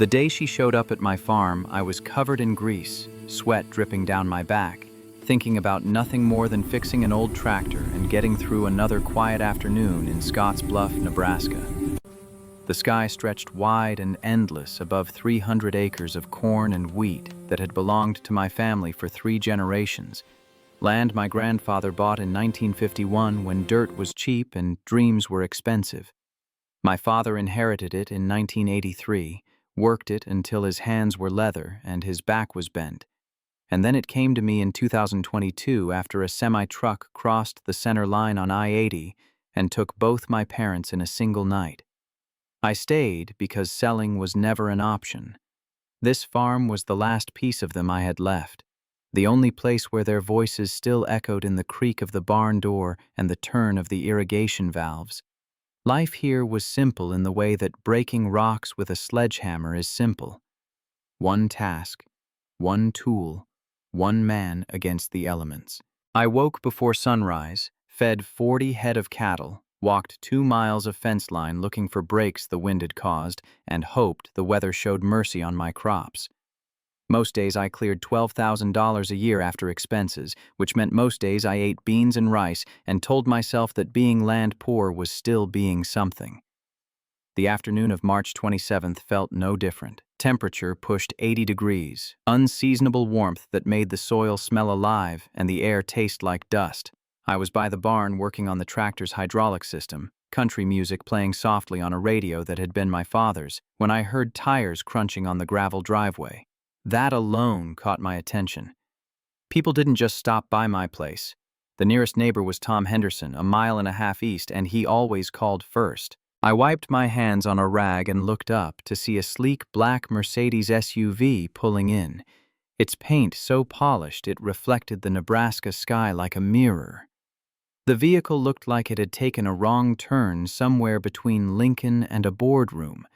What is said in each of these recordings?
The day she showed up at my farm, I was covered in grease, sweat dripping down my back, thinking about nothing more than fixing an old tractor and getting through another quiet afternoon in Scotts Bluff, Nebraska. The sky stretched wide and endless above 300 acres of corn and wheat that had belonged to my family for 3 generations, land my grandfather bought in 1951 when dirt was cheap and dreams were expensive. My father inherited it in 1983, worked it until his hands were leather and his back was bent. And then it came to me in 2022 after a semi-truck crossed the center line on I-80 and took both my parents in a single night. I stayed because selling was never an option. This farm was the last piece of them I had left, the only place where their voices still echoed in the creak of the barn door and the turn of the irrigation valves. Life here was simple in the way that breaking rocks with a sledgehammer is simple. One task, one tool, one man against the elements. I woke before sunrise, fed 40 head of cattle, walked 2 miles of fence line looking for breaks the wind had caused, and hoped the weather showed mercy on my crops. Most days I cleared $12,000 a year after expenses, which meant most days I ate beans and rice and told myself that being land poor was still being something. The afternoon of March 27th felt no different. Temperature pushed 80 degrees, unseasonable warmth that made the soil smell alive and the air taste like dust. I was by the barn working on the tractor's hydraulic system, country music playing softly on a radio that had been my father's, when I heard tires crunching on the gravel driveway. That alone caught my attention. People didn't just stop by my place. The nearest neighbor was Tom Henderson, a mile and a half east, and he always called first. I wiped my hands on a rag and looked up to see a sleek black Mercedes SUV pulling in, its paint so polished it reflected the Nebraska sky like a mirror. The vehicle looked like it had taken a wrong turn somewhere between Lincoln and a boardroom,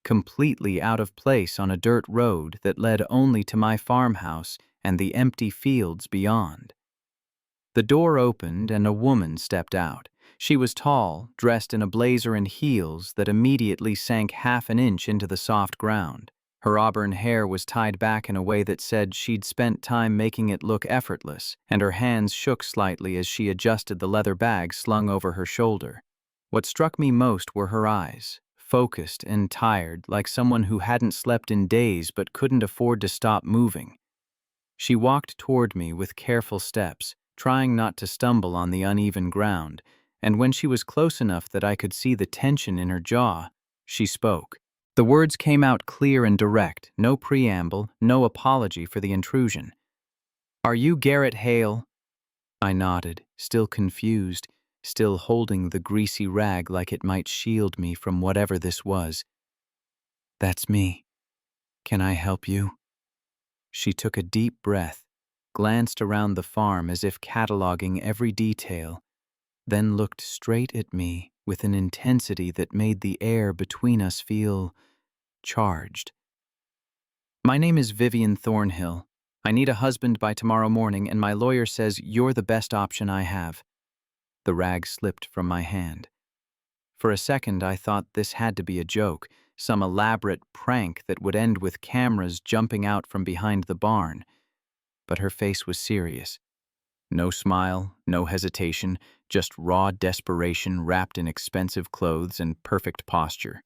completely out of place on a dirt road that led only to my farmhouse and the empty fields beyond. The door opened and a woman stepped out. She was tall, dressed in a blazer and heels that immediately sank half an inch into the soft ground. Her auburn hair was tied back in a way that said she'd spent time making it look effortless, and her hands shook slightly as she adjusted the leather bag slung over her shoulder. What struck me most were her eyes, focused and tired, like someone who hadn't slept in days but couldn't afford to stop moving. She walked toward me with careful steps, trying not to stumble on the uneven ground, and when she was close enough that I could see the tension in her jaw, she spoke. The words came out clear and direct, no preamble, no apology for the intrusion. "Are you Garrett Hale?" I nodded, still confused, still holding the greasy rag like it might shield me from whatever this was. "That's me. Can I help you?" She took a deep breath, glanced around the farm as if cataloging every detail, then looked straight at me with an intensity that made the air between us feel charged. "My name is Vivian Thornhill. I need a husband by tomorrow morning, and my lawyer says you're the best option I have." The rag slipped from my hand. For a second, I thought this had to be a joke, some elaborate prank that would end with cameras jumping out from behind the barn. But her face was serious. No smile, no hesitation, just raw desperation wrapped in expensive clothes and perfect posture.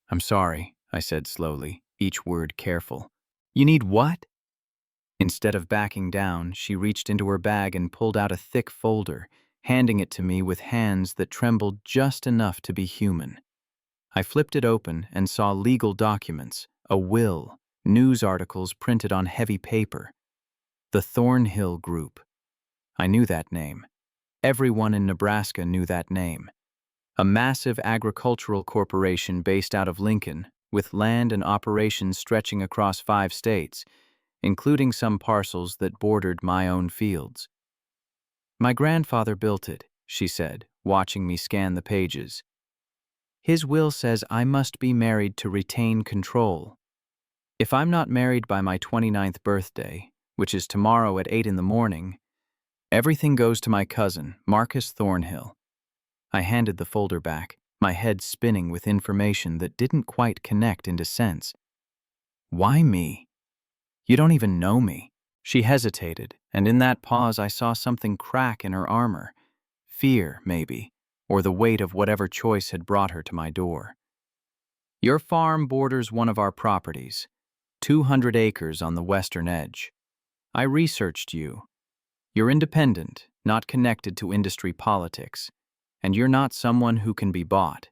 "I'm sorry," I said slowly, each word careful. "You need what?" Instead of backing down, she reached into her bag and pulled out a thick folder, handing it to me with hands that trembled just enough to be human. I flipped it open and saw legal documents, a will, news articles printed on heavy paper. The Thornhill Group. I knew that name. Everyone in Nebraska knew that name. A massive agricultural corporation based out of Lincoln, with land and operations stretching across 5 states, including some parcels that bordered my own fields. "My grandfather built it," she said, watching me scan the pages. "His will says I must be married to retain control. If I'm not married by my 29th birthday, which is tomorrow at 8 in the morning, everything goes to my cousin, Marcus Thornhill." I handed the folder back, my head spinning with information that didn't quite connect into sense. Why me? You don't even know me. She hesitated, and in that pause I saw something crack in her armor. Fear, maybe, or the weight of whatever choice had brought her to my door. Your farm borders one of our properties, 200 acres on the western edge. I researched you. You're independent, not connected to industry politics, and you're not someone who can be bought.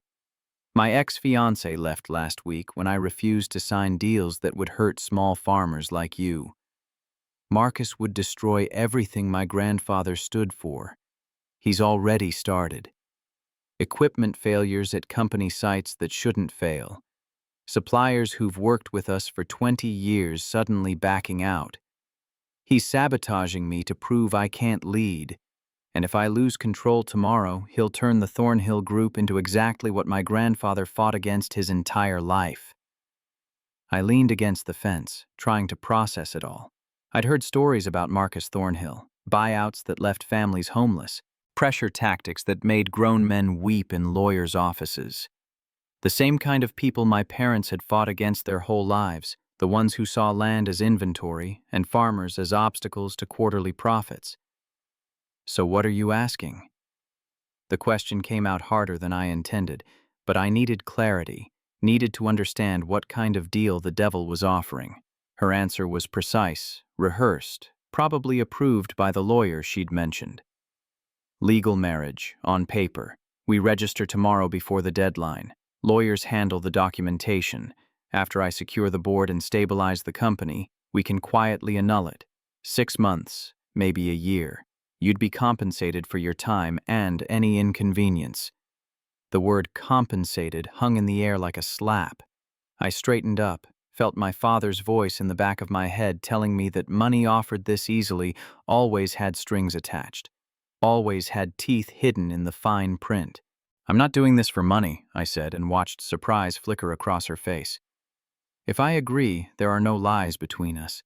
My ex-fiancé left last week when I refused to sign deals that would hurt small farmers like you. Marcus would destroy everything my grandfather stood for. He's already started. Equipment failures at company sites that shouldn't fail. Suppliers who've worked with us for 20 years suddenly backing out. He's sabotaging me to prove I can't lead. And if I lose control tomorrow, he'll turn the Thornhill Group into exactly what my grandfather fought against his entire life. I leaned against the fence, trying to process it all. I'd heard stories about Marcus Thornhill, buyouts that left families homeless, pressure tactics that made grown men weep in lawyers' offices. The same kind of people my parents had fought against their whole lives, the ones who saw land as inventory and farmers as obstacles to quarterly profits. So what are you asking? The question came out harder than I intended, but I needed clarity, needed to understand what kind of deal the devil was offering. Her answer was precise, rehearsed, probably approved by the lawyer she'd mentioned. Legal marriage, on paper. We register tomorrow before the deadline. Lawyers handle the documentation. After I secure the board and stabilize the company, we can quietly annul it. 6 months, maybe a year. You'd be compensated for your time and any inconvenience. The word compensated hung in the air like a slap. I straightened up, felt my father's voice in the back of my head telling me that money offered this easily always had strings attached, always had teeth hidden in the fine print. I'm not doing this for money, I said, and watched surprise flicker across her face. If I agree, there are no lies between us.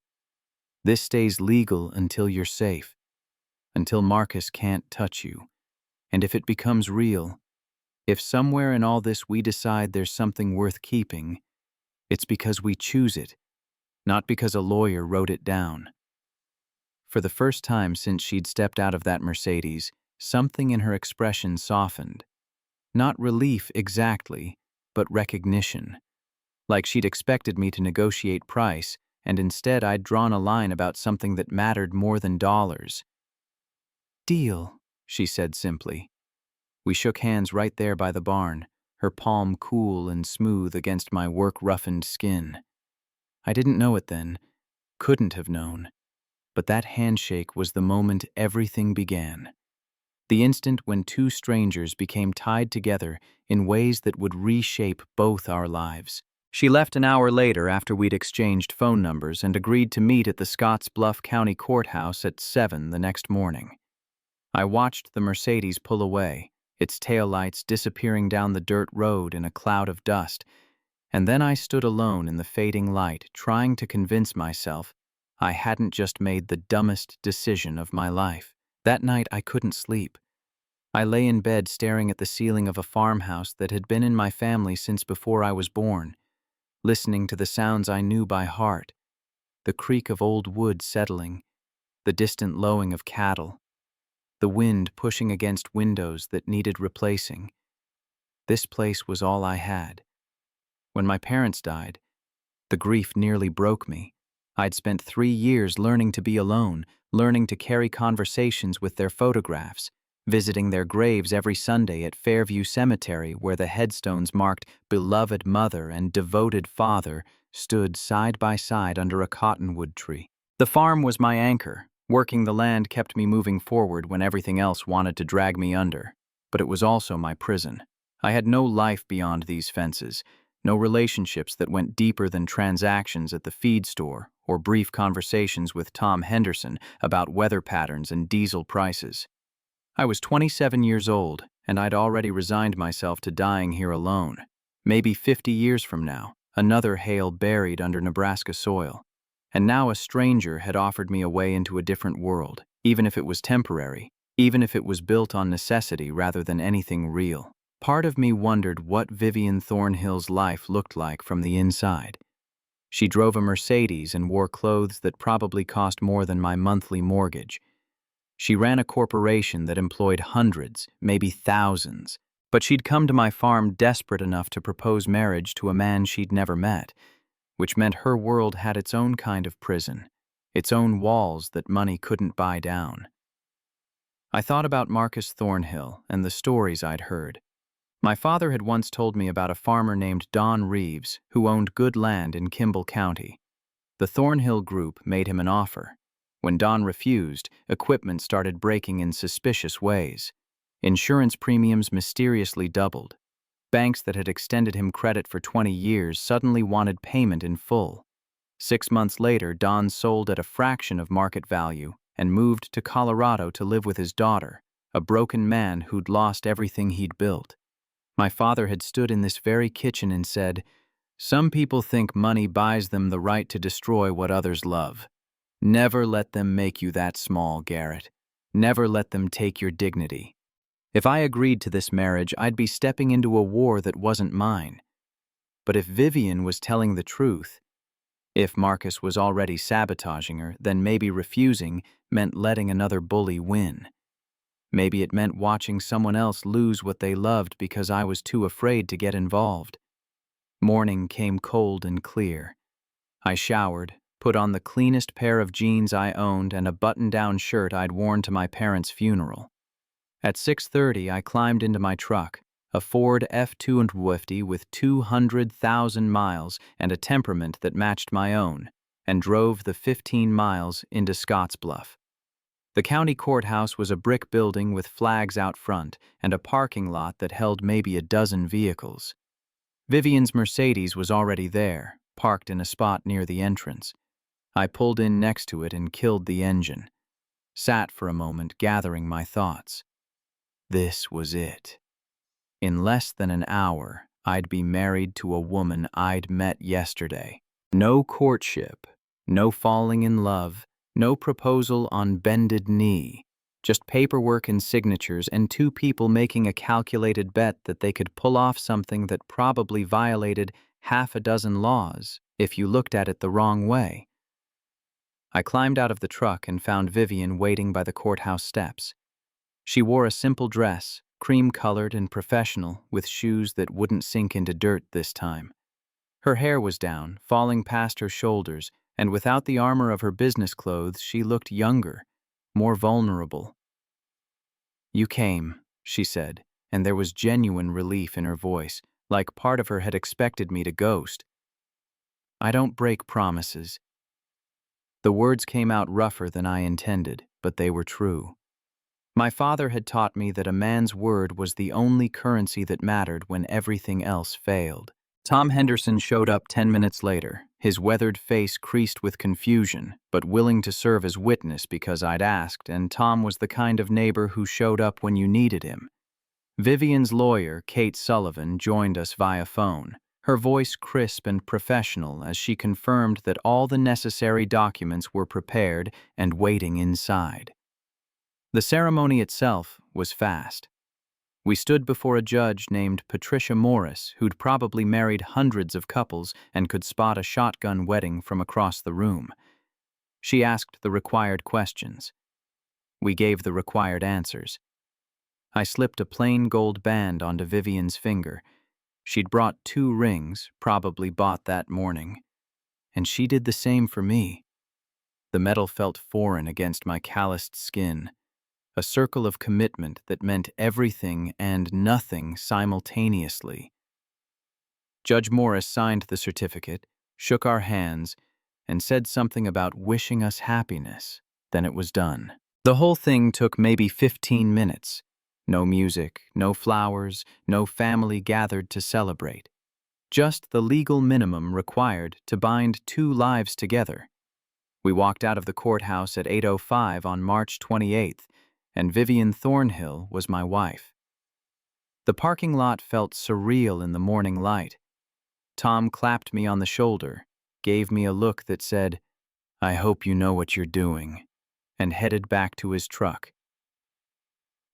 This stays legal until you're safe, until Marcus can't touch you. And if it becomes real, if somewhere in all this we decide there's something worth keeping, it's because we choose it, not because a lawyer wrote it down. For the first time since she'd stepped out of that Mercedes, something in her expression softened. Not relief exactly, but recognition. Like she'd expected me to negotiate price, and instead I'd drawn a line about something that mattered more than dollars. Deal, she said simply. We shook hands right there by the barn, her palm cool and smooth against my work-roughened skin. I didn't know it then, couldn't have known, but that handshake was the moment everything began. The instant when two strangers became tied together in ways that would reshape both our lives. She left an hour later after we'd exchanged phone numbers and agreed to meet at the Scottsbluff County Courthouse at 7 the next morning. I watched the Mercedes pull away, its taillights disappearing down the dirt road in a cloud of dust, and then I stood alone in the fading light, trying to convince myself I hadn't just made the dumbest decision of my life. That night I couldn't sleep. I lay in bed staring at the ceiling of a farmhouse that had been in my family since before I was born, listening to the sounds I knew by heart, the creak of old wood settling, the distant lowing of cattle, the wind pushing against windows that needed replacing. This place was all I had. When my parents died, the grief nearly broke me. I'd spent 3 years learning to be alone, learning to carry conversations with their photographs, visiting their graves every Sunday at Fairview Cemetery where the headstones marked beloved mother and devoted father stood side by side under a cottonwood tree. The farm was my anchor. Working the land kept me moving forward when everything else wanted to drag me under. But it was also my prison. I had no life beyond these fences, no relationships that went deeper than transactions at the feed store or brief conversations with Tom Henderson about weather patterns and diesel prices. I was 27 years old, and I'd already resigned myself to dying here alone. Maybe 50 years from now, another Hale buried under Nebraska soil. And now a stranger had offered me a way into a different world, even if it was temporary, even if it was built on necessity rather than anything real. Part of me wondered what Vivian Thornhill's life looked like from the inside. She drove a Mercedes and wore clothes that probably cost more than my monthly mortgage. She ran a corporation that employed hundreds, maybe thousands. But she'd come to my farm desperate enough to propose marriage to a man she'd never met, which meant her world had its own kind of prison, its own walls that money couldn't buy down. I thought about Marcus Thornhill and the stories I'd heard. My father had once told me about a farmer named Don Reeves who owned good land in Kimball County. The Thornhill Group made him an offer. When Don refused, equipment started breaking in suspicious ways. Insurance premiums mysteriously doubled. Banks that had extended him credit for 20 years suddenly wanted payment in full. 6 months later, Don sold at a fraction of market value and moved to Colorado to live with his daughter, a broken man who'd lost everything he'd built. My father had stood in this very kitchen and said, "Some people think money buys them the right to destroy what others love. Never let them make you that small, Garrett. Never let them take your dignity." If I agreed to this marriage, I'd be stepping into a war that wasn't mine. But if Vivian was telling the truth, if Marcus was already sabotaging her, then maybe refusing meant letting another bully win. Maybe it meant watching someone else lose what they loved because I was too afraid to get involved. Morning came cold and clear. I showered, put on the cleanest pair of jeans I owned and a button-down shirt I'd worn to my parents' funeral. At 6:30, I climbed into my truck, a Ford F-250 with 200,000 miles and a temperament that matched my own, and drove the 15 miles into Scottsbluff. The county courthouse was a brick building with flags out front and a parking lot that held maybe a dozen vehicles. Vivian's Mercedes was already there, parked in a spot near the entrance. I pulled in next to it and killed the engine. Sat for a moment, gathering my thoughts. This was it. In less than an hour, I'd be married to a woman I'd met yesterday. No courtship, no falling in love, no proposal on bended knee, just paperwork and signatures and two people making a calculated bet that they could pull off something that probably violated half a dozen laws if you looked at it the wrong way. I climbed out of the truck and found Vivian waiting by the courthouse steps. She wore a simple dress, cream-colored and professional, with shoes that wouldn't sink into dirt this time. Her hair was down, falling past her shoulders, and without the armor of her business clothes, she looked younger, more vulnerable. "You came," she said, and there was genuine relief in her voice, like part of her had expected me to ghost. "I don't break promises." The words came out rougher than I intended, but they were true. My father had taught me that a man's word was the only currency that mattered when everything else failed. Tom Henderson showed up 10 minutes later, his weathered face creased with confusion, but willing to serve as witness because I'd asked, and Tom was the kind of neighbor who showed up when you needed him. Vivian's lawyer, Kate Sullivan, joined us via phone, her voice crisp and professional as she confirmed that all the necessary documents were prepared and waiting inside. The ceremony itself was fast. We stood before a judge named Patricia Morris, who'd probably married hundreds of couples and could spot a shotgun wedding from across the room. She asked the required questions. We gave the required answers. I slipped a plain gold band onto Vivian's finger. She'd brought 2 rings, probably bought that morning. And she did the same for me. The metal felt foreign against my calloused skin. A circle of commitment that meant everything and nothing simultaneously. Judge Morris signed the certificate, shook our hands, and said something about wishing us happiness. Then it was done. The whole thing took maybe 15 minutes. No music, no flowers, no family gathered to celebrate. Just the legal minimum required to bind 2 lives together. We walked out of the courthouse at 8:05 on March 28th, and Vivian Thornhill was my wife. The parking lot felt surreal in the morning light. Tom clapped me on the shoulder, gave me a look that said, "I hope you know what you're doing," and headed back to his truck.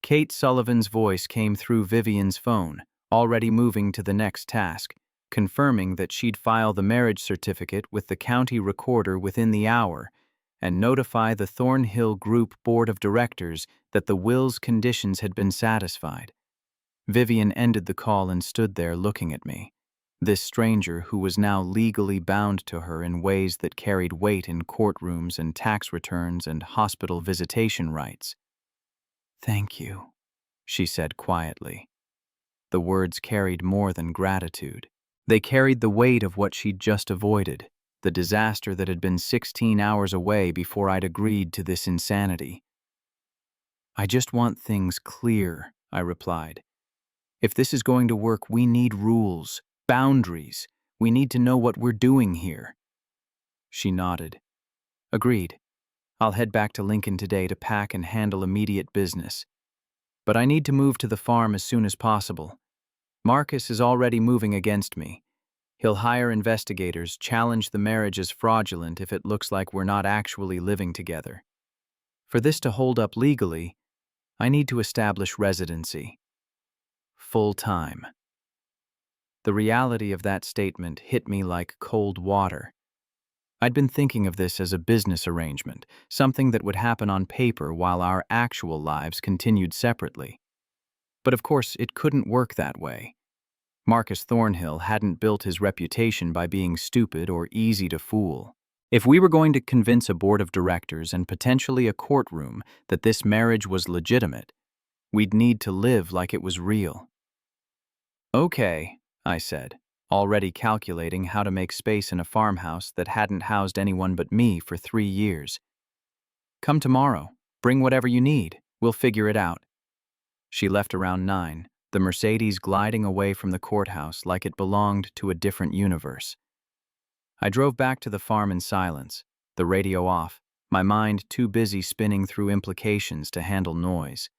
Kate Sullivan's voice came through Vivian's phone, already moving to the next task. confirming that she'd file the marriage certificate with the county recorder within the hour and notify the Thornhill Group Board of Directors that the will's conditions had been satisfied. Vivian ended the call and stood there looking at me, this stranger who was now legally bound to her in ways that carried weight in courtrooms and tax returns and hospital visitation rights. "Thank you," she said quietly. The words carried more than gratitude. They carried the weight of what she'd just avoided, the disaster that had been 16 hours away before I'd agreed to this insanity. "I just want things clear," I replied. "If this is going to work, we need rules, boundaries. We need to know what we're doing here." She nodded. "Agreed. I'll head back to Lincoln today to pack and handle immediate business. But I need to move to the farm as soon as possible. Marcus is already moving against me. He'll hire investigators, challenge the marriage as fraudulent if it looks like we're not actually living together. For this to hold up legally, I need to establish residency. Full-time." The reality of that statement hit me like cold water. I'd been thinking of this as a business arrangement, something that would happen on paper while our actual lives continued separately. But of course, it couldn't work that way. Marcus Thornhill hadn't built his reputation by being stupid or easy to fool. If we were going to convince a board of directors and potentially a courtroom that this marriage was legitimate, we'd need to live like it was real. "Okay," I said, already calculating how to make space in a farmhouse that hadn't housed anyone but me for 3 years. "Come tomorrow. Bring whatever you need. We'll figure it out." She left around 9, the Mercedes gliding away from the courthouse like it belonged to a different universe. I drove back to the farm in silence, the radio off, my mind too busy spinning through implications to handle noise.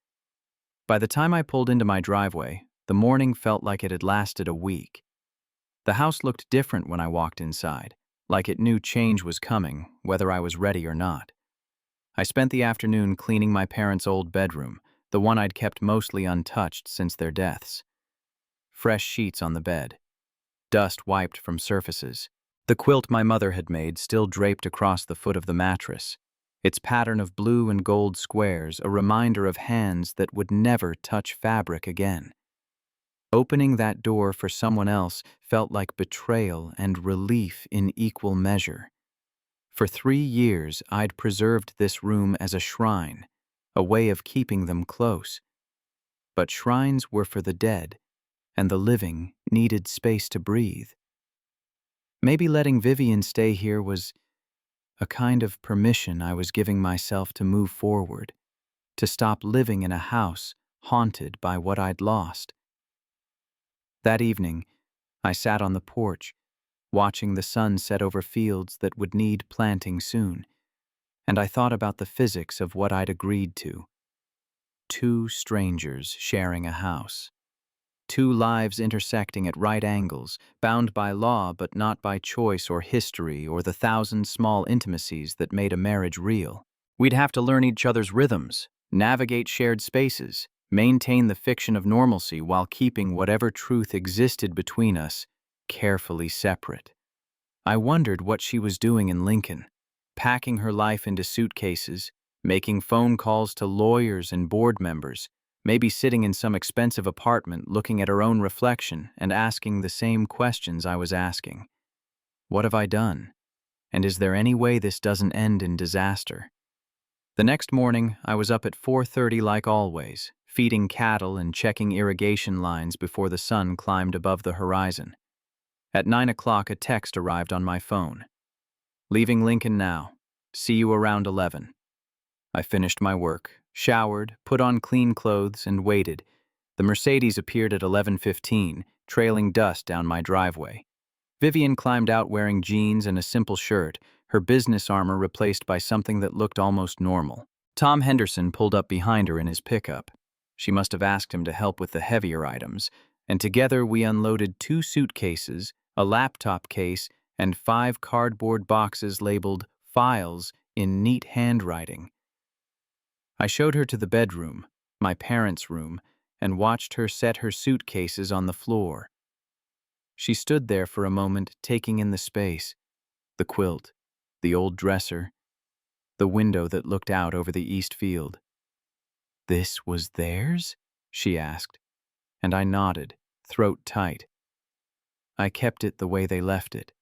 By the time I pulled into my driveway, the morning felt like it had lasted a week. The house looked different when I walked inside, like it knew change was coming, whether I was ready or not. I spent the afternoon cleaning my parents' old bedroom, the one I'd kept mostly untouched since their deaths. Fresh sheets on the bed, dust wiped from surfaces, the quilt my mother had made still draped across the foot of the mattress, its pattern of blue and gold squares a reminder of hands that would never touch fabric again. Opening that door for someone else felt like betrayal and relief in equal measure. For 3 years, I'd preserved this room as a shrine, a way of keeping them close. But shrines were for the dead, and the living needed space to breathe. Maybe letting Vivian stay here was a kind of permission I was giving myself to move forward, to stop living in a house haunted by what I'd lost. That evening, I sat on the porch, watching the sun set over fields that would need planting soon, and I thought about the physics of what I'd agreed to. 2 strangers sharing a house. 2 lives intersecting at right angles, bound by law but not by choice or history or the 1,000 small intimacies that made a marriage real. We'd have to learn each other's rhythms, navigate shared spaces, maintain the fiction of normalcy while keeping whatever truth existed between us carefully separate. I wondered what she was doing in Lincoln, packing her life into suitcases, making phone calls to lawyers and board members, maybe sitting in some expensive apartment looking at her own reflection and asking the same questions I was asking. What have I done? And is there any way this doesn't end in disaster? The next morning, I was up at 4:30 like always, feeding cattle and checking irrigation lines before the sun climbed above the horizon. At 9 o'clock, a text arrived on my phone. "Leaving Lincoln now. See you around 11. I finished my work, showered, put on clean clothes, and waited. The Mercedes appeared at 11:15, trailing dust down my driveway. Vivian climbed out wearing jeans and a simple shirt, her business armor replaced by something that looked almost normal. Tom Henderson pulled up behind her in his pickup. She must have asked him to help with the heavier items, and together we unloaded 2 suitcases, a laptop case, and 5 cardboard boxes labeled "Files" in neat handwriting. I showed her to the bedroom, my parents' room, and watched her set her suitcases on the floor. She stood there for a moment, taking in the space, the quilt, the old dresser, the window that looked out over the east field. "This was theirs?" she asked, and I nodded, throat tight. I kept it the way they left it.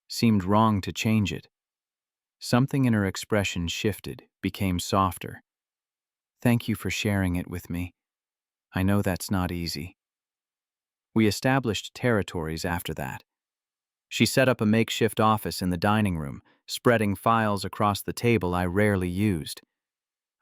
Seemed wrong to change it. Something in her expression shifted, became softer. "Thank you for sharing it with me. I know that's not easy." We established territories after that. She set up a makeshift office in the dining room, spreading files across the table I rarely used.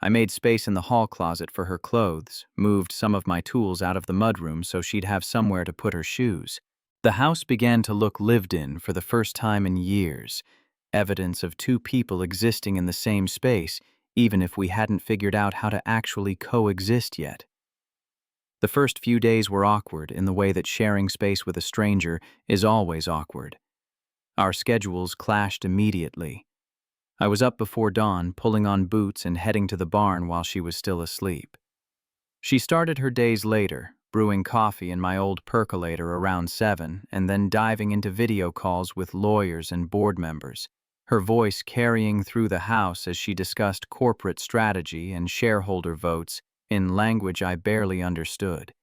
I made space in the hall closet for her clothes, moved some of my tools out of the mudroom so she'd have somewhere to put her shoes. The house began to look lived in for the first time in years, evidence of two people existing in the same space, even if we hadn't figured out how to actually coexist yet. The first few days were awkward in the way that sharing space with a stranger is always awkward. Our schedules clashed immediately. I was up before dawn, pulling on boots and heading to the barn while she was still asleep. She started her days later, brewing coffee in my old percolator around 7, and then diving into video calls with lawyers and board members, her voice carrying through the house as she discussed corporate strategy and shareholder votes in language I barely understood.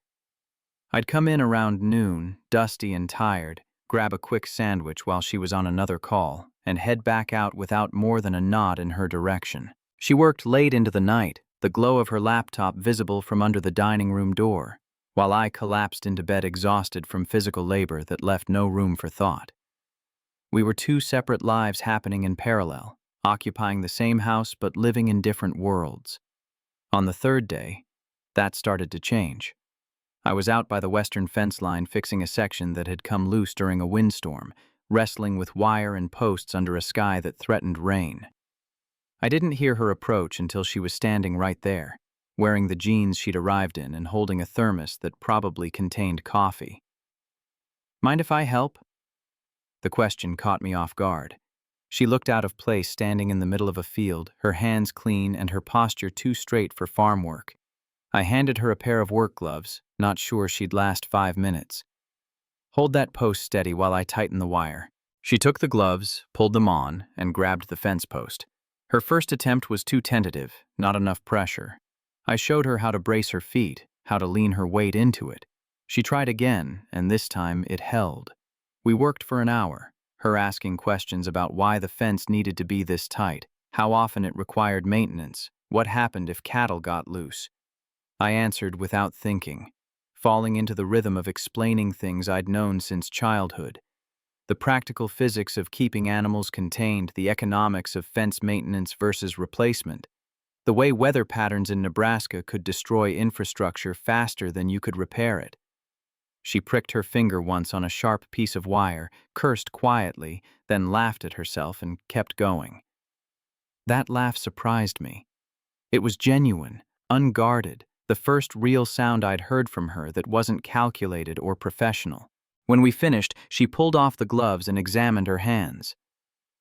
I'd come in around noon, dusty and tired, grab a quick sandwich while she was on another call, and head back out without more than a nod in her direction. She worked late into the night, the glow of her laptop visible from under the dining room door, while I collapsed into bed exhausted from physical labor that left no room for thought. We were two separate lives happening in parallel, occupying the same house but living in different worlds. On the third day, that started to change. I was out by the western fence line fixing a section that had come loose during a windstorm, wrestling with wire and posts under a sky that threatened rain. I didn't hear her approach until she was standing right there, wearing the jeans she'd arrived in and holding a thermos that probably contained coffee. "Mind if I help?" The question caught me off guard. She looked out of place standing in the middle of a field, her hands clean and her posture too straight for farm work. I handed her a pair of work gloves, not sure she'd last 5 minutes. "Hold that post steady while I tighten the wire." She took the gloves, pulled them on, and grabbed the fence post. Her first attempt was too tentative, not enough pressure. I showed her how to brace her feet, how to lean her weight into it. She tried again, and this time it held. We worked for an hour, her asking questions about why the fence needed to be this tight, how often it required maintenance, what happened if cattle got loose. I answered without thinking, falling into the rhythm of explaining things I'd known since childhood. The practical physics of keeping animals contained, the economics of fence maintenance versus replacement, the way weather patterns in Nebraska could destroy infrastructure faster than you could repair it. She pricked her finger once on a sharp piece of wire, cursed quietly, then laughed at herself and kept going. That laugh surprised me. It was genuine, unguarded, the first real sound I'd heard from her that wasn't calculated or professional. When we finished, she pulled off the gloves and examined her hands.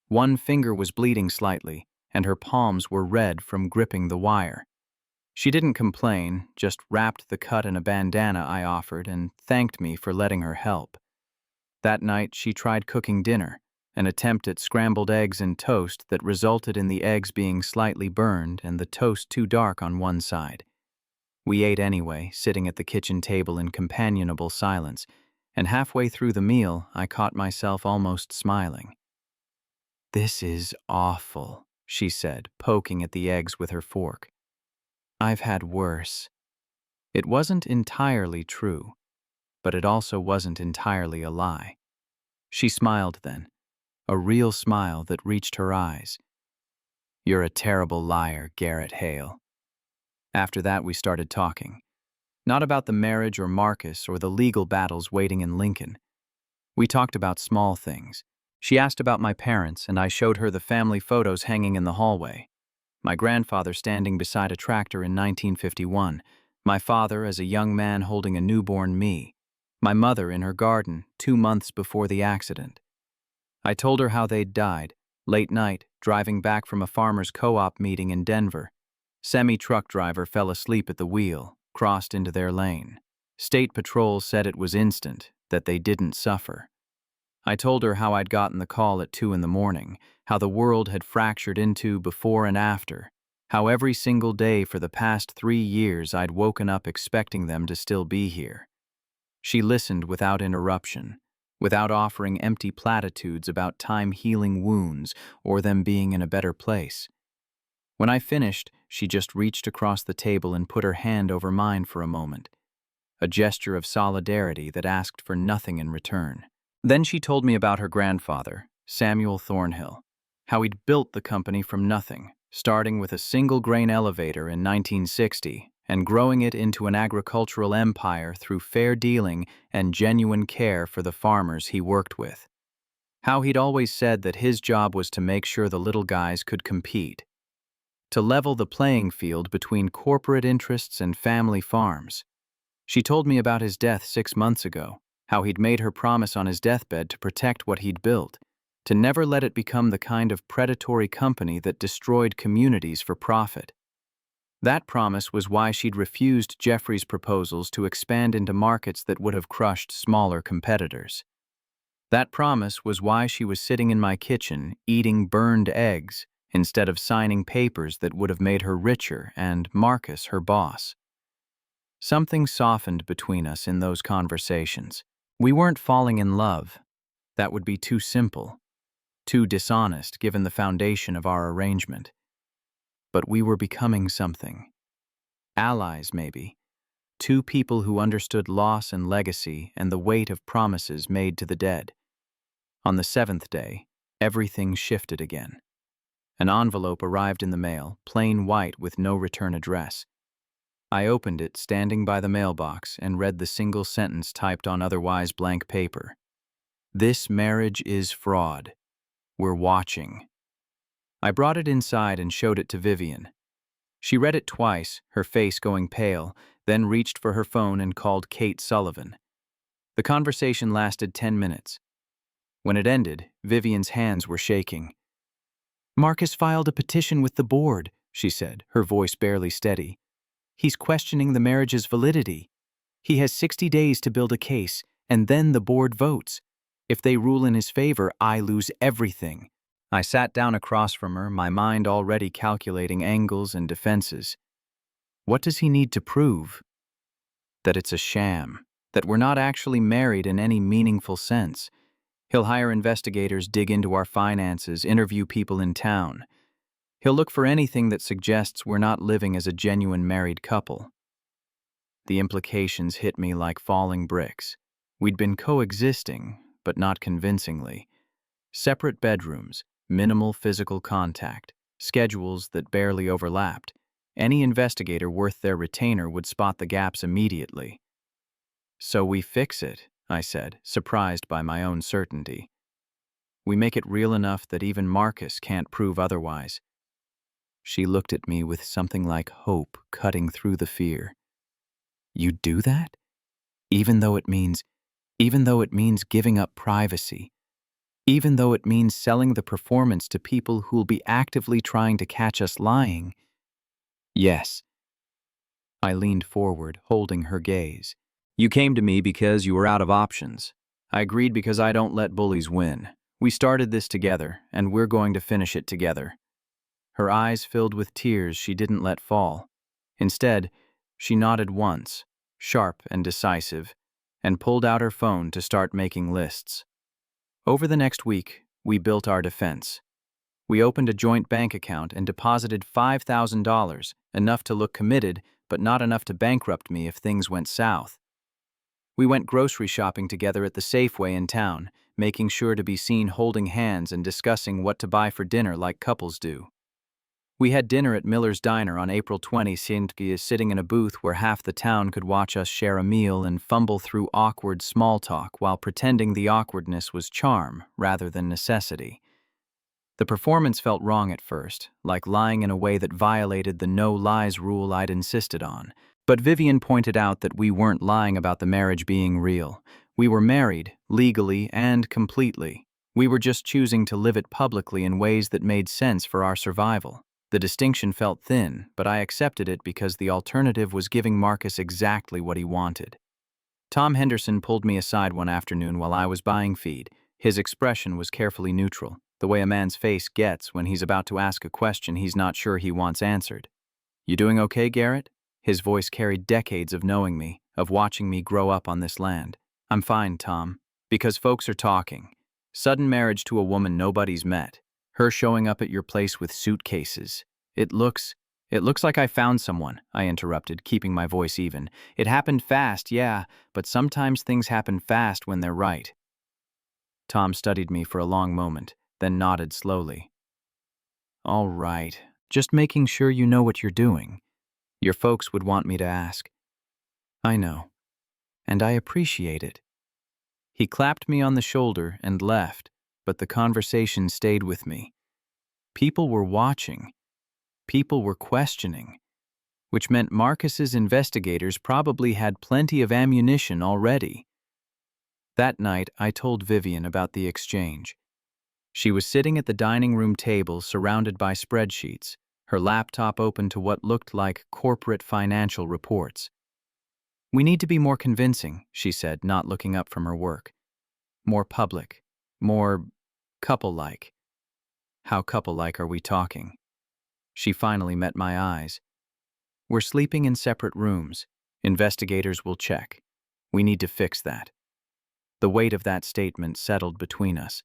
One finger was bleeding slightly, and her palms were red from gripping the wire. She didn't complain, just wrapped the cut in a bandana I offered and thanked me for letting her help. That night, she tried cooking dinner, an attempt at scrambled eggs and toast that resulted in the eggs being slightly burned and the toast too dark on one side. We ate anyway, sitting at the kitchen table in companionable silence, and halfway through the meal, I caught myself almost smiling. "This is awful," she said, poking at the eggs with her fork. "I've had worse." It wasn't entirely true, but it also wasn't entirely a lie. She smiled then, a real smile that reached her eyes. "You're a terrible liar, Garrett Hale." After that, we started talking. Not about the marriage or Marcus or the legal battles waiting in Lincoln. We talked about small things. She asked about my parents, and I showed her the family photos hanging in the hallway. My grandfather standing beside a tractor in 1951, my father as a young man holding a newborn me, my mother in her garden 2 months before the accident. I told her how they'd died, late night, driving back from a farmers' co-op meeting in Denver. Semi-truck driver fell asleep at the wheel, crossed into their lane. State Patrol said it was instant, that they didn't suffer. I told her how I'd gotten the call at 2 in the morning, how the world had fractured into before and after, how every single day for the past 3 years I'd woken up expecting them to still be here. She listened without interruption, without offering empty platitudes about time healing wounds or them being in a better place. When I finished, she just reached across the table and put her hand over mine for a moment, a gesture of solidarity that asked for nothing in return. Then she told me about her grandfather, Samuel Thornhill, how he'd built the company from nothing, starting with a single-grain elevator in 1960 and growing it into an agricultural empire through fair dealing and genuine care for the farmers he worked with. How he'd always said that his job was to make sure the little guys could compete, to level the playing field between corporate interests and family farms. She told me about his death 6 months ago, how he'd made her promise on his deathbed to protect what he'd built, to never let it become the kind of predatory company that destroyed communities for profit. That promise was why she'd refused Jeffrey's proposals to expand into markets that would have crushed smaller competitors. That promise was why she was sitting in my kitchen eating burned eggs instead of signing papers that would have made her richer and Marcus her boss. Something softened between us in those conversations. We weren't falling in love. That would be too simple, too dishonest given the foundation of our arrangement. But we were becoming something. Allies, maybe. Two people who understood loss and legacy and the weight of promises made to the dead. On the 7th day, everything shifted again. An envelope arrived in the mail, plain white with no return address. I opened it standing by the mailbox and read the single sentence typed on otherwise blank paper. "This marriage is fraud. We're watching." I brought it inside and showed it to Vivian. She read it twice, her face going pale, then reached for her phone and called Kate Sullivan. The conversation lasted 10 minutes. When it ended, Vivian's hands were shaking. "Marcus filed a petition with the board," she said, her voice barely steady. "He's questioning the marriage's validity. He has 60 days to build a case, and then the board votes. If they rule in his favor, I lose everything." I sat down across from her, my mind already calculating angles and defenses. What does he need to prove? That it's a sham, that we're not actually married in any meaningful sense. He'll hire investigators, dig into our finances, interview people in town. He'll look for anything that suggests we're not living as a genuine married couple. The implications hit me like falling bricks. We'd been coexisting, but not convincingly. Separate bedrooms, minimal physical contact, schedules that barely overlapped. Any investigator worth their retainer would spot the gaps immediately. "So we fix it," I said, surprised by my own certainty. "We make it real enough that even Marcus can't prove otherwise." She looked at me with something like hope cutting through the fear. "You do that? Even though it means giving up privacy, even though it means selling the performance to people who'll be actively trying to catch us lying?" "Yes." I leaned forward, holding her gaze. "You came to me because you were out of options. I agreed because I don't let bullies win. We started this together, and we're going to finish it together." Her eyes filled with tears she didn't let fall. Instead, she nodded once, sharp and decisive, and pulled out her phone to start making lists. Over the next week, we built our defense. We opened a joint bank account and deposited $5,000, enough to look committed, but not enough to bankrupt me if things went south. We went grocery shopping together at the Safeway in town, making sure to be seen holding hands and discussing what to buy for dinner like couples do. We had dinner at Miller's Diner on April 20th, sitting in a booth where half the town could watch us share a meal and fumble through awkward small talk while pretending the awkwardness was charm rather than necessity. The performance felt wrong at first, like lying in a way that violated the no lies rule I'd insisted on. But Vivian pointed out that we weren't lying about the marriage being real. We were married, legally and completely. We were just choosing to live it publicly in ways that made sense for our survival. The distinction felt thin, but I accepted it because the alternative was giving Marcus exactly what he wanted. Tom Henderson pulled me aside one afternoon while I was buying feed. His expression was carefully neutral, the way a man's face gets when he's about to ask a question he's not sure he wants answered. "You doing okay, Garrett?" His voice carried decades of knowing me, of watching me grow up on this land. "I'm fine, Tom. Because folks are talking. Sudden marriage to a woman nobody's met. Her showing up at your place with suitcases. It looks like I found someone," I interrupted, keeping my voice even. "It happened fast, yeah, but sometimes things happen fast when they're right." Tom studied me for a long moment, then nodded slowly. "All right. Just making sure you know what you're doing. Your folks would want me to ask." "I know. And I appreciate it." He clapped me on the shoulder and left, but the conversation stayed with me. People were watching. People were questioning, which meant Marcus's investigators probably had plenty of ammunition already. That night, I told Vivian about the exchange. She was sitting at the dining room table surrounded by spreadsheets, her laptop open to what looked like corporate financial reports. "We need to be more convincing," she said, not looking up from her work. "More public. More couple-like." "How couple-like are we talking?" She finally met my eyes. "We're sleeping in separate rooms. Investigators will check. We need to fix that." The weight of that statement settled between us.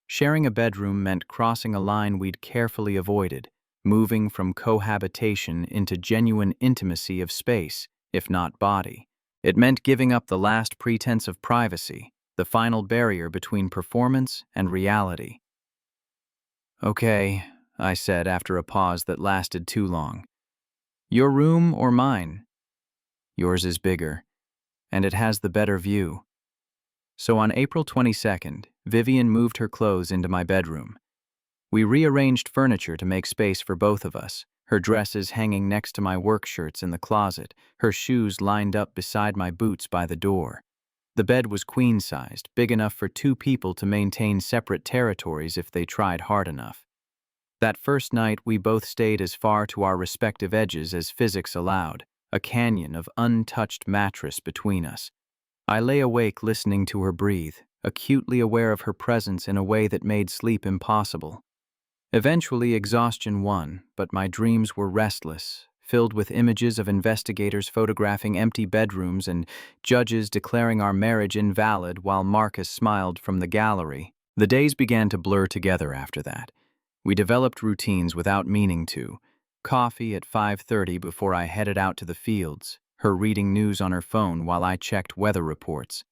Sharing a bedroom meant crossing a line we'd carefully avoided, moving from cohabitation into genuine intimacy of space, if not body. It meant giving up the last pretense of privacy, the final barrier between performance and reality. "Okay," I said after a pause that lasted too long. "Your room or mine?" "Yours is bigger, and it has the better view." So on April 22nd, Vivian moved her clothes into my bedroom. We rearranged furniture to make space for both of us, her dresses hanging next to my work shirts in the closet, her shoes lined up beside my boots by the door. The bed was queen-sized, big enough for two people to maintain separate territories if they tried hard enough. That first night, we both stayed as far to our respective edges as physics allowed, a canyon of untouched mattress between us. I lay awake listening to her breathe, acutely aware of her presence in a way that made sleep impossible. Eventually, exhaustion won, but my dreams were restless, filled with images of investigators photographing empty bedrooms and judges declaring our marriage invalid while Marcus smiled from the gallery. The days began to blur together after that. We developed routines without meaning to. Coffee at 5:30 before I headed out to the fields, her reading news on her phone while I checked weather reports.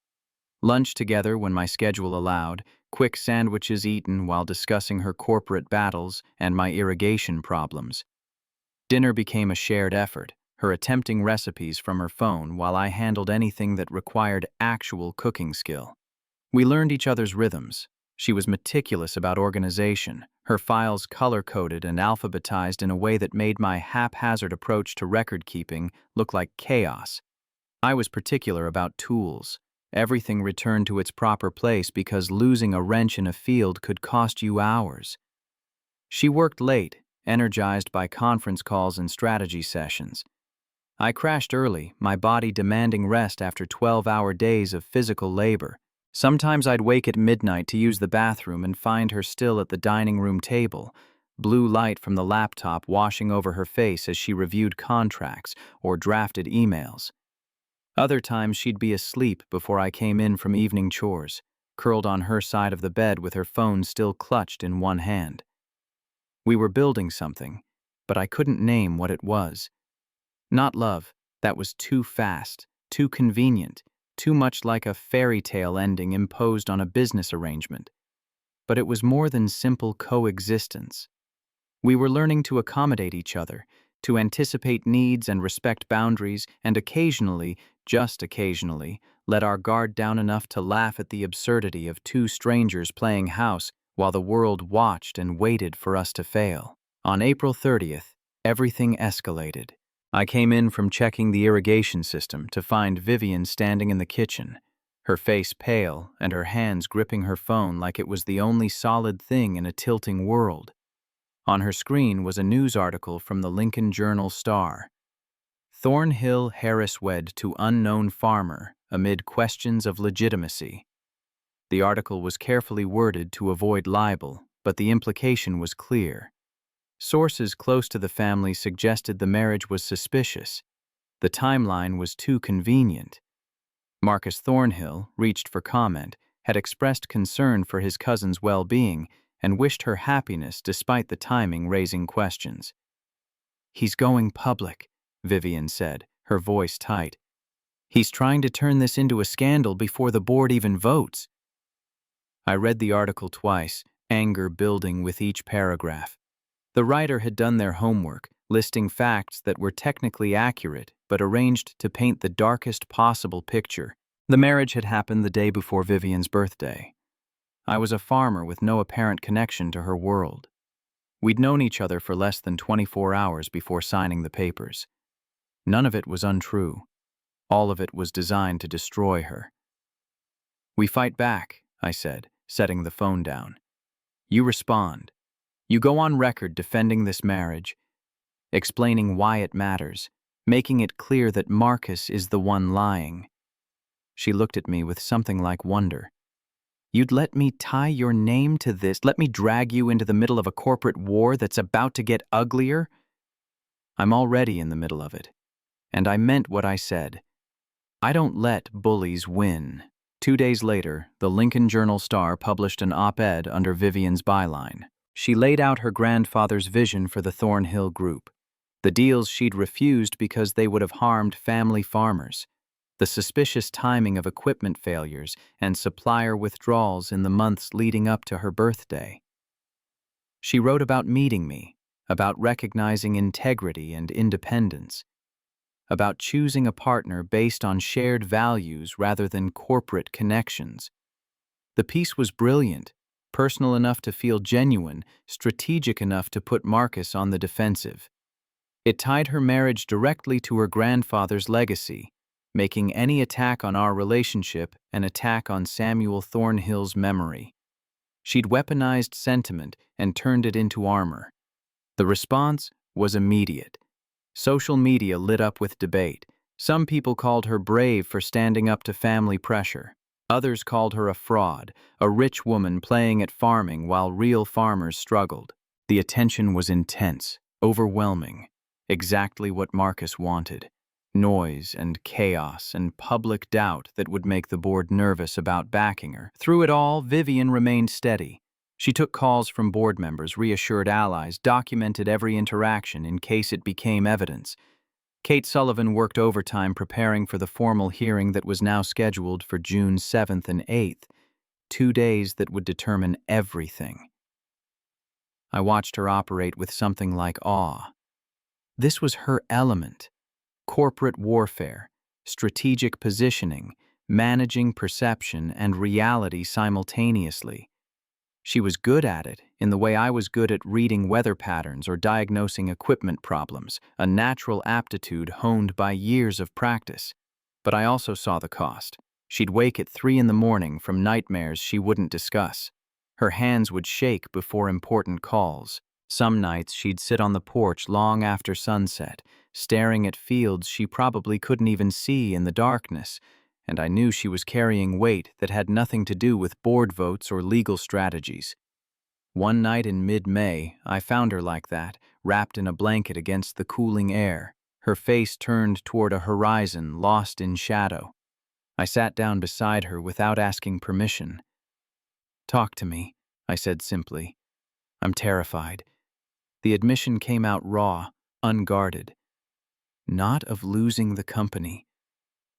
Lunch together when my schedule allowed, quick sandwiches eaten while discussing her corporate battles and my irrigation problems. Dinner became a shared effort, her attempting recipes from her phone while I handled anything that required actual cooking skill. We learned each other's rhythms. She was meticulous about organization, her files color-coded and alphabetized in a way that made my haphazard approach to record-keeping look like chaos. I was particular about tools. Everything returned to its proper place because losing a wrench in a field could cost you hours. She worked late, energized by conference calls and strategy sessions. I crashed early, my body demanding rest after 12-hour days of physical labor. Sometimes I'd wake at midnight to use the bathroom and find her still at the dining room table, blue light from the laptop washing over her face as she reviewed contracts or drafted emails. Other times she'd be asleep before I came in from evening chores, curled on her side of the bed with her phone still clutched in one hand. We were building something, but I couldn't name what it was. Not love, that was too fast, too convenient, too much like a fairy tale ending imposed on a business arrangement. But it was more than simple coexistence. We were learning to accommodate each other, to anticipate needs and respect boundaries, and occasionally, just occasionally, let our guard down enough to laugh at the absurdity of two strangers playing house while the world watched and waited for us to fail. On April 30th, everything escalated. I came in from checking the irrigation system to find Vivian standing in the kitchen, her face pale and her hands gripping her phone like it was the only solid thing in a tilting world. On her screen was a news article from the Lincoln Journal-Star. Thornhill Harris wed to unknown farmer, amid questions of legitimacy. The article was carefully worded to avoid libel, but the implication was clear. Sources close to the family suggested the marriage was suspicious. The timeline was too convenient. Marcus Thornhill, reached for comment, had expressed concern for his cousin's well-being and wished her happiness despite the timing raising questions. "He's going public," Vivian said, her voice tight. "He's trying to turn this into a scandal before the board even votes." I read the article twice, anger building with each paragraph. The writer had done their homework, listing facts that were technically accurate but arranged to paint the darkest possible picture. The marriage had happened the day before Vivian's birthday. I was a farmer with no apparent connection to her world. We'd known each other for less than 24 hours before signing the papers. None of it was untrue. All of it was designed to destroy her. "We fight back," I said, setting the phone down. "You respond. You go on record defending this marriage, explaining why it matters, making it clear that Marcus is the one lying." She looked at me with something like wonder. "You'd let me tie your name to this? Let me drag you into the middle of a corporate war that's about to get uglier?" "I'm already in the middle of it. And I meant what I said. I don't let bullies win." 2 days later, the Lincoln Journal-Star published an op-ed under Vivian's byline. She laid out her grandfather's vision for the Thornhill Group, the deals she'd refused because they would have harmed family farmers, the suspicious timing of equipment failures and supplier withdrawals in the months leading up to her birthday. She wrote about meeting me, about recognizing integrity and independence, about choosing a partner based on shared values rather than corporate connections. The piece was brilliant, personal enough to feel genuine, strategic enough to put Marcus on the defensive. It tied her marriage directly to her grandfather's legacy, making any attack on our relationship an attack on Samuel Thornhill's memory. She'd weaponized sentiment and turned it into armor. The response was immediate. Social media lit up with debate. Some people called her brave for standing up to family pressure. Others called her a fraud, a rich woman playing at farming while real farmers struggled. The attention was intense, overwhelming, exactly what Marcus wanted. Noise and chaos and public doubt that would make the board nervous about backing her. Through it all, Vivian remained steady. She took calls from board members, reassured allies, documented every interaction in case it became evidence. Kate Sullivan worked overtime preparing for the formal hearing that was now scheduled for June 7th and 8th, 2 days that would determine everything. I watched her operate with something like awe. This was her element: corporate warfare, strategic positioning, managing perception and reality simultaneously. She was good at it in the way I was good at reading weather patterns or diagnosing equipment problems, a natural aptitude honed by years of practice. But I also saw the cost. She'd wake at 3 in the morning from nightmares she wouldn't discuss. Her hands would shake before important calls. Some nights she'd sit on the porch long after sunset, staring at fields she probably couldn't even see in the darkness, and I knew she was carrying weight that had nothing to do with board votes or legal strategies. One night in mid-May, I found her like that, wrapped in a blanket against the cooling air, her face turned toward a horizon lost in shadow. I sat down beside her without asking permission. "Talk to me," I said simply. "I'm terrified." The admission came out raw, unguarded. Not of losing the company,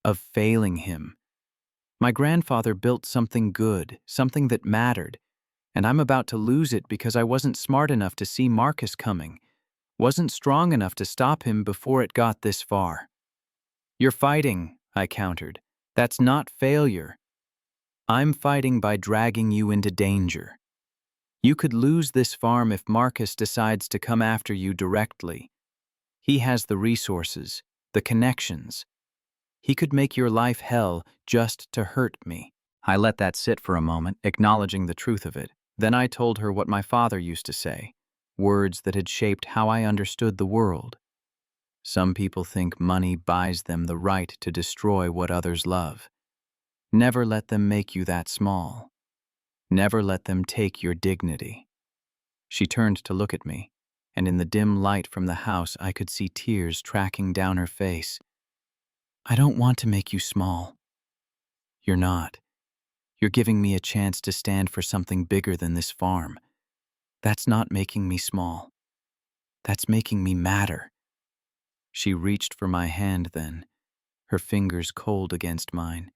of failing him. My grandfather built something good, something that mattered, and I'm about to lose it because I wasn't smart enough to see Marcus coming, wasn't strong enough to stop him before it got this far. "You're fighting," I countered. "That's not failure. I'm fighting by dragging you into danger. You could lose this farm if Marcus decides to come after you directly. He has the resources, the connections. He could make your life hell just to hurt me." I let that sit for a moment, acknowledging the truth of it. Then I told her what my father used to say, words that had shaped how I understood the world. "Some people think money buys them the right to destroy what others love. Never let them make you that small. Never let them take your dignity." She turned to look at me, and in the dim light from the house I could see tears tracking down her face. "I don't want to make you small." "You're not. You're giving me a chance to stand for something bigger than this farm. That's not making me small. That's making me matter." She reached for my hand then, her fingers cold against mine,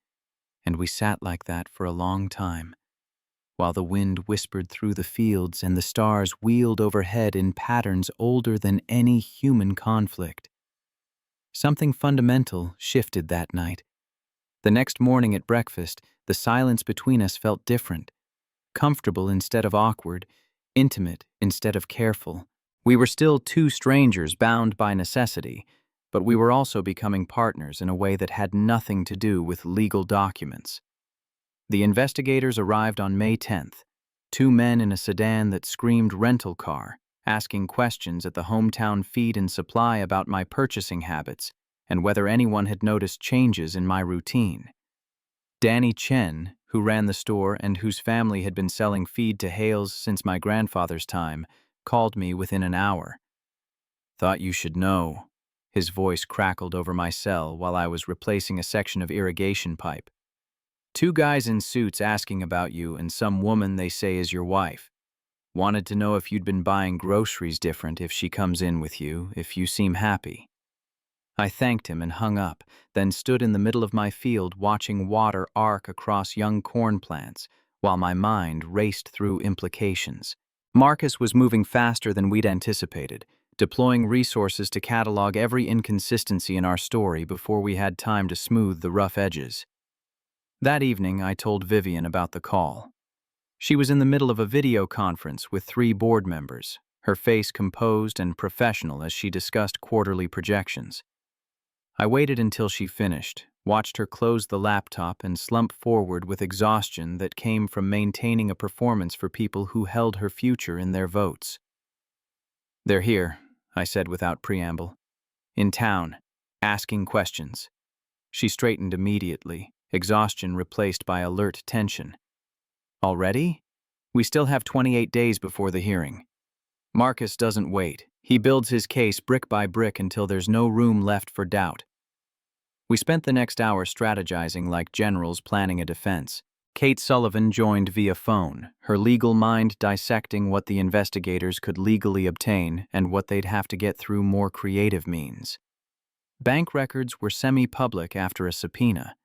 and we sat like that for a long time, while the wind whispered through the fields and the stars wheeled overhead in patterns older than any human conflict. Something fundamental shifted that night. The next morning at breakfast, the silence between us felt different, comfortable instead of awkward, intimate instead of careful. We were still two strangers bound by necessity, but we were also becoming partners in a way that had nothing to do with legal documents. The investigators arrived on May 10th, two men in a sedan that screamed rental car, asking questions at the hometown feed and supply about my purchasing habits and whether anyone had noticed changes in my routine. Danny Chen, who ran the store and whose family had been selling feed to Hales since my grandfather's time, called me within an hour. "Thought you should know." His voice crackled over my cell while I was replacing a section of irrigation pipe. "Two guys in suits asking about you and some woman they say is your wife. Wanted to know if you'd been buying groceries different if she comes in with you, if you seem happy." I thanked him and hung up, then stood in the middle of my field watching water arc across young corn plants, while my mind raced through implications. Marcus was moving faster than we'd anticipated, deploying resources to catalog every inconsistency in our story before we had time to smooth the rough edges. That evening, I told Vivian about the call. She was in the middle of a video conference with 3 board members, her face composed and professional as she discussed quarterly projections. I waited until she finished, watched her close the laptop and slump forward with exhaustion that came from maintaining a performance for people who held her future in their votes. "They're here," I said without preamble. "In town, asking questions." She straightened immediately, exhaustion replaced by alert tension. "Already? We still have 28 days before the hearing." Marcus doesn't wait. He builds his case brick by brick until there's no room left for doubt. We spent the next hour strategizing like generals planning a defense. Kate Sullivan joined via phone, her legal mind dissecting what the investigators could legally obtain and what they'd have to get through more creative means. Bank records were semi-public after a subpoena.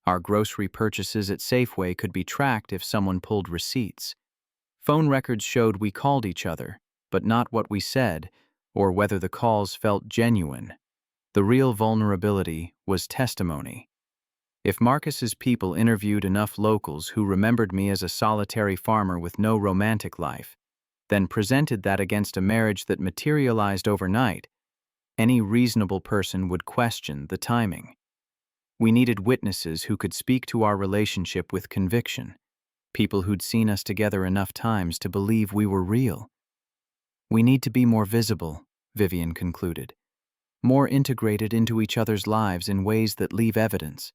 Our grocery purchases at Safeway could be tracked if someone pulled receipts. Phone records showed we called each other, but not what we said, or whether the calls felt genuine. The real vulnerability was testimony. If Marcus's people interviewed enough locals who remembered me as a solitary farmer with no romantic life, then presented that against a marriage that materialized overnight, any reasonable person would question the timing. We needed witnesses who could speak to our relationship with conviction, people who'd seen us together enough times to believe we were real. "We need to be more visible," Vivian concluded, "more integrated into each other's lives in ways that leave evidence."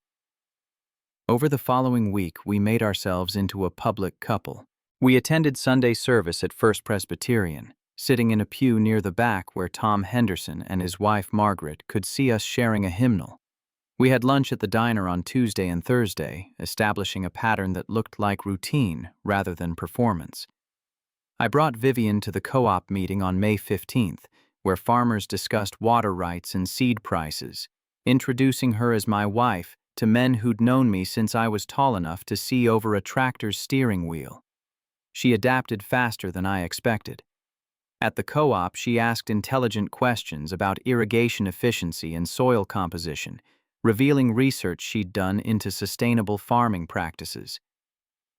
Over the following week, we made ourselves into a public couple. We attended Sunday service at First Presbyterian, sitting in a pew near the back where Tom Henderson and his wife Margaret could see us sharing a hymnal. We had lunch at the diner on Tuesday and Thursday, establishing a pattern that looked like routine rather than performance. I brought Vivian to the co-op meeting on May 15th, where farmers discussed water rights and seed prices, introducing her as my wife to men who'd known me since I was tall enough to see over a tractor's steering wheel. She adapted faster than I expected. At the co-op, she asked intelligent questions about irrigation efficiency and soil composition, revealing research she'd done into sustainable farming practices.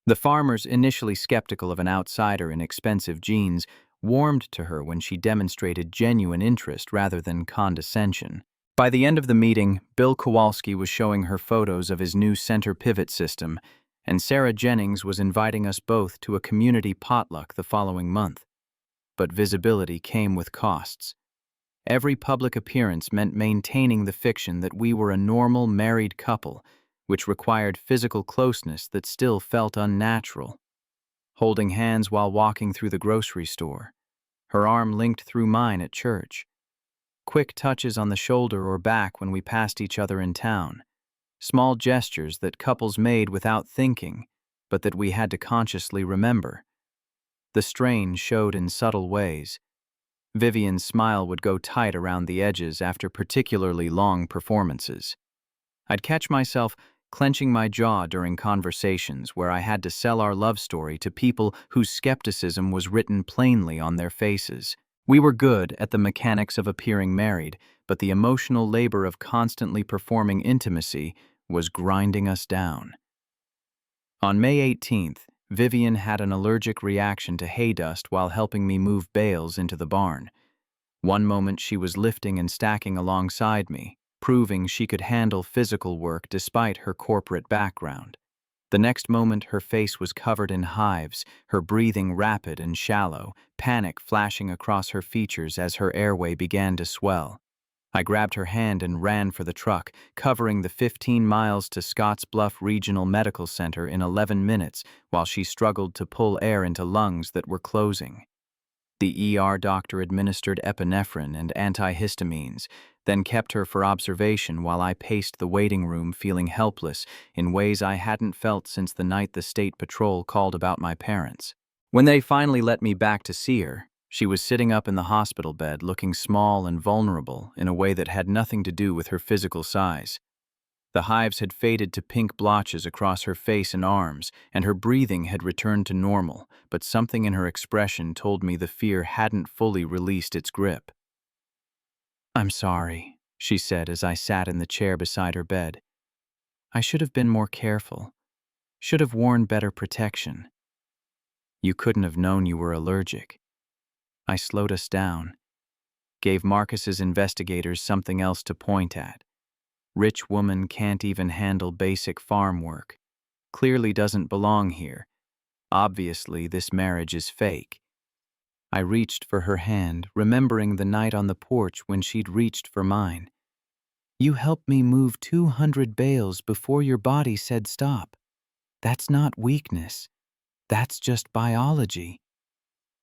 The farmers, initially skeptical of an outsider in expensive jeans, warmed to her when she demonstrated genuine interest rather than condescension. By the end of the meeting, Bill Kowalski was showing her photos of his new center pivot system, and Sarah Jennings was inviting us both to a community potluck the following month. But visibility came with costs. Every public appearance meant maintaining the fiction that we were a normal married couple, which required physical closeness that still felt unnatural. Holding hands while walking through the grocery store, her arm linked through mine at church. Quick touches on the shoulder or back when we passed each other in town. Small gestures that couples made without thinking, but that we had to consciously remember. The strain showed in subtle ways. Vivian's smile would go tight around the edges after particularly long performances. I'd catch myself clenching my jaw during conversations where I had to sell our love story to people whose skepticism was written plainly on their faces. We were good at the mechanics of appearing married, but the emotional labor of constantly performing intimacy was grinding us down. On May 18th, Vivian had an allergic reaction to hay dust while helping me move bales into the barn. One moment she was lifting and stacking alongside me, proving she could handle physical work despite her corporate background. The next moment her face was covered in hives, her breathing rapid and shallow, panic flashing across her features as her airway began to swell. I grabbed her hand and ran for the truck, covering the 15 miles to Scotts Bluff Regional Medical Center in 11 minutes while she struggled to pull air into lungs that were closing. The ER doctor administered epinephrine and antihistamines, then kept her for observation while I paced the waiting room feeling helpless in ways I hadn't felt since the night the state patrol called about my parents. When they finally let me back to see her, she was sitting up in the hospital bed looking small and vulnerable in a way that had nothing to do with her physical size. The hives had faded to pink blotches across her face and arms, and her breathing had returned to normal, but something in her expression told me the fear hadn't fully released its grip. "I'm sorry," she said as I sat in the chair beside her bed. "I should have been more careful. Should have worn better protection." "You couldn't have known you were allergic." I slowed us down, gave Marcus's investigators something else to point at. Rich woman can't even handle basic farm work. Clearly doesn't belong here. Obviously, this marriage is fake. I reached for her hand, remembering the night on the porch when she'd reached for mine. "You helped me move 200 bales before your body said stop. That's not weakness. That's just biology."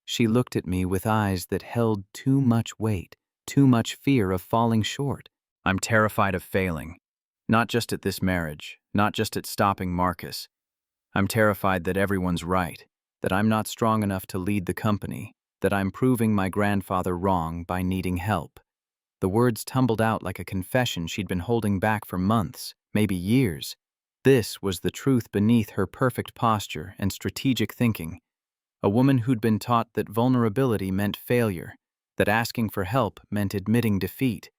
She looked at me with eyes that held too much weight, too much fear of falling short. "I'm terrified of failing. Not just at this marriage, not just at stopping Marcus. I'm terrified that everyone's right, that I'm not strong enough to lead the company, that I'm proving my grandfather wrong by needing help." The words tumbled out like a confession she'd been holding back for months, maybe years. This was the truth beneath her perfect posture and strategic thinking. A woman who'd been taught that vulnerability meant failure, that asking for help meant admitting defeat.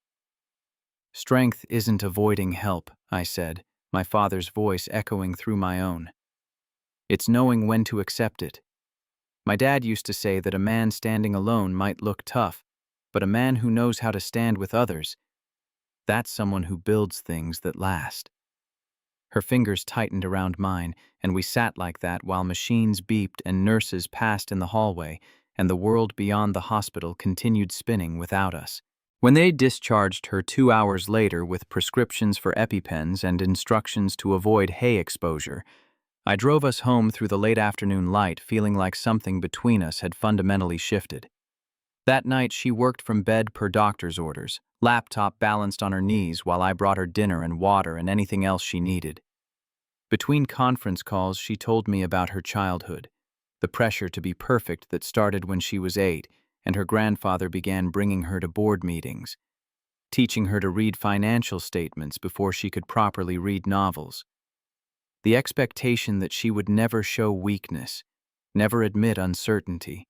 "Strength isn't avoiding help," I said, my father's voice echoing through my own. "It's knowing when to accept it. My dad used to say that a man standing alone might look tough, but a man who knows how to stand with others, that's someone who builds things that last." Her fingers tightened around mine, and we sat like that while machines beeped and nurses passed in the hallway, and the world beyond the hospital continued spinning without us. When they discharged her 2 hours later with prescriptions for EpiPens and instructions to avoid hay exposure, I drove us home through the late afternoon light feeling like something between us had fundamentally shifted. That night she worked from bed per doctor's orders, laptop balanced on her knees while I brought her dinner and water and anything else she needed. Between conference calls she told me about her childhood, the pressure to be perfect that started when she was 8, and her grandfather began bringing her to board meetings, teaching her to read financial statements before she could properly read novels. The expectation that she would never show weakness, never admit uncertainty,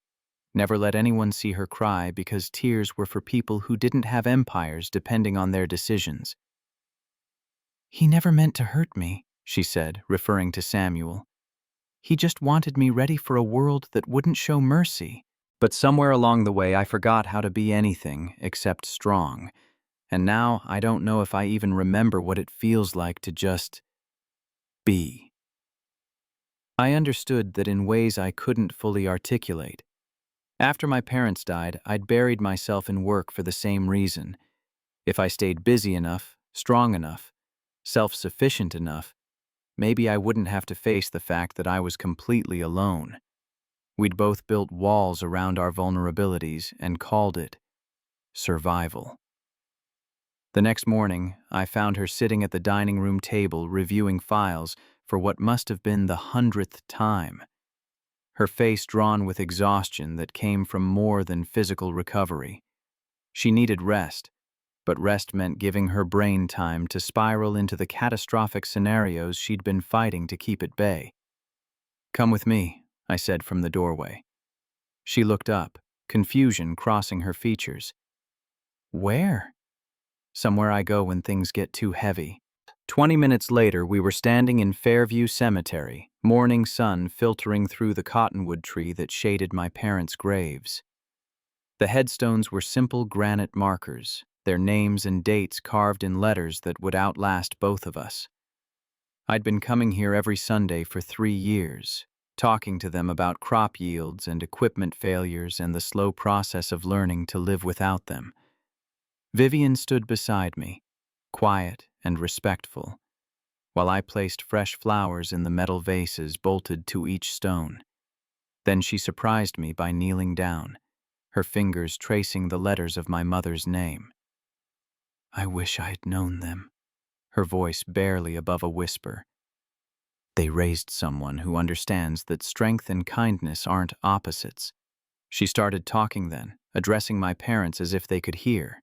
never let anyone see her cry because tears were for people who didn't have empires depending on their decisions. "He never meant to hurt me," she said, referring to Samuel. "He just wanted me ready for a world that wouldn't show mercy." But somewhere along the way I forgot how to be anything except strong, and now I don't know if I even remember what it feels like to just be. I understood that in ways I couldn't fully articulate. After my parents died, I'd buried myself in work for the same reason. If I stayed busy enough, strong enough, self-sufficient enough, maybe I wouldn't have to face the fact that I was completely alone. We'd both built walls around our vulnerabilities and called it survival. The next morning, I found her sitting at the dining room table reviewing files for what must have been the 100th time. Her face drawn with exhaustion that came from more than physical recovery. She needed rest, but rest meant giving her brain time to spiral into the catastrophic scenarios she'd been fighting to keep at bay. "Come with me," I said from the doorway. She looked up, confusion crossing her features. "Where?" "Somewhere I go when things get too heavy." 20 minutes later, we were standing in Fairview Cemetery, morning sun filtering through the cottonwood tree that shaded my parents' graves. The headstones were simple granite markers, their names and dates carved in letters that would outlast both of us. I'd been coming here every Sunday for 3 years, talking to them about crop yields and equipment failures and the slow process of learning to live without them. Vivian stood beside me, quiet and respectful, while I placed fresh flowers in the metal vases bolted to each stone. Then she surprised me by kneeling down, her fingers tracing the letters of my mother's name. "I wish I'd known them," her voice barely above a whisper. "They raised someone who understands that strength and kindness aren't opposites." She started talking then, addressing my parents as if they could hear.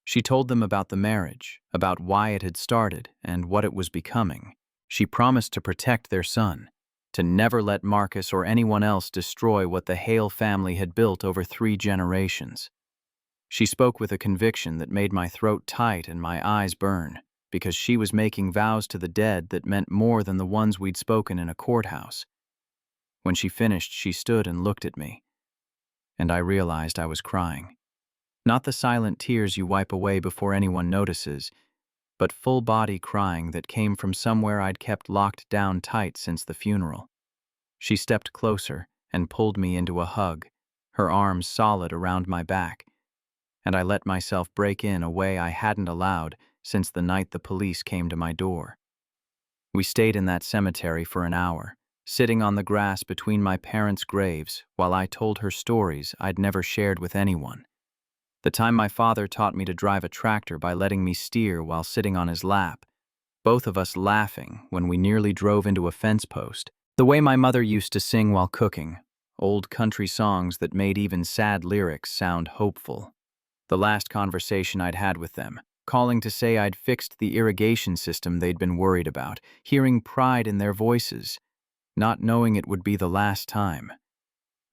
She told them about the marriage, about why it had started, and what it was becoming. She promised to protect their son, to never let Marcus or anyone else destroy what the Hale family had built over 3 generations. She spoke with a conviction that made my throat tight and my eyes burn, because she was making vows to the dead that meant more than the ones we'd spoken in a courthouse. When she finished, she stood and looked at me, and I realized I was crying. Not the silent tears you wipe away before anyone notices, but full-body crying that came from somewhere I'd kept locked down tight since the funeral. She stepped closer and pulled me into a hug, her arms solid around my back, and I let myself break in a way I hadn't allowed since the night the police came to my door. We stayed in that cemetery for an hour, sitting on the grass between my parents' graves while I told her stories I'd never shared with anyone. The time my father taught me to drive a tractor by letting me steer while sitting on his lap, both of us laughing when we nearly drove into a fence post. The way my mother used to sing while cooking, old country songs that made even sad lyrics sound hopeful. The last conversation I'd had with them, calling to say I'd fixed the irrigation system they'd been worried about, hearing pride in their voices, not knowing it would be the last time.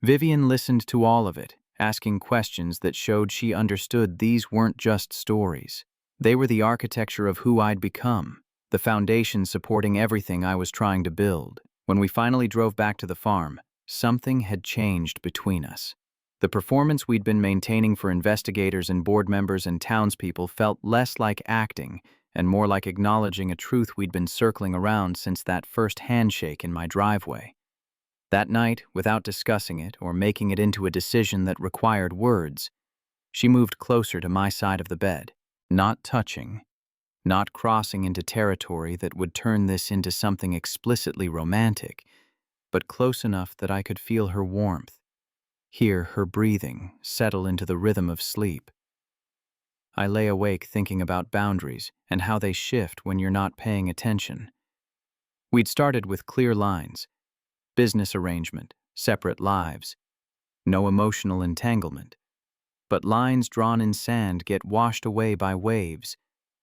Vivian listened to all of it, asking questions that showed she understood these weren't just stories. They were the architecture of who I'd become, the foundation supporting everything I was trying to build. When we finally drove back to the farm, something had changed between us. The performance we'd been maintaining for investigators and board members and townspeople felt less like acting and more like acknowledging a truth we'd been circling around since that first handshake in my driveway. That night, without discussing it or making it into a decision that required words, she moved closer to my side of the bed, not touching, not crossing into territory that would turn this into something explicitly romantic, but close enough that I could feel her warmth, hear her breathing settle into the rhythm of sleep. I lay awake thinking about boundaries and how they shift when you're not paying attention. We'd started with clear lines: business arrangement, separate lives, no emotional entanglement. But lines drawn in sand get washed away by waves,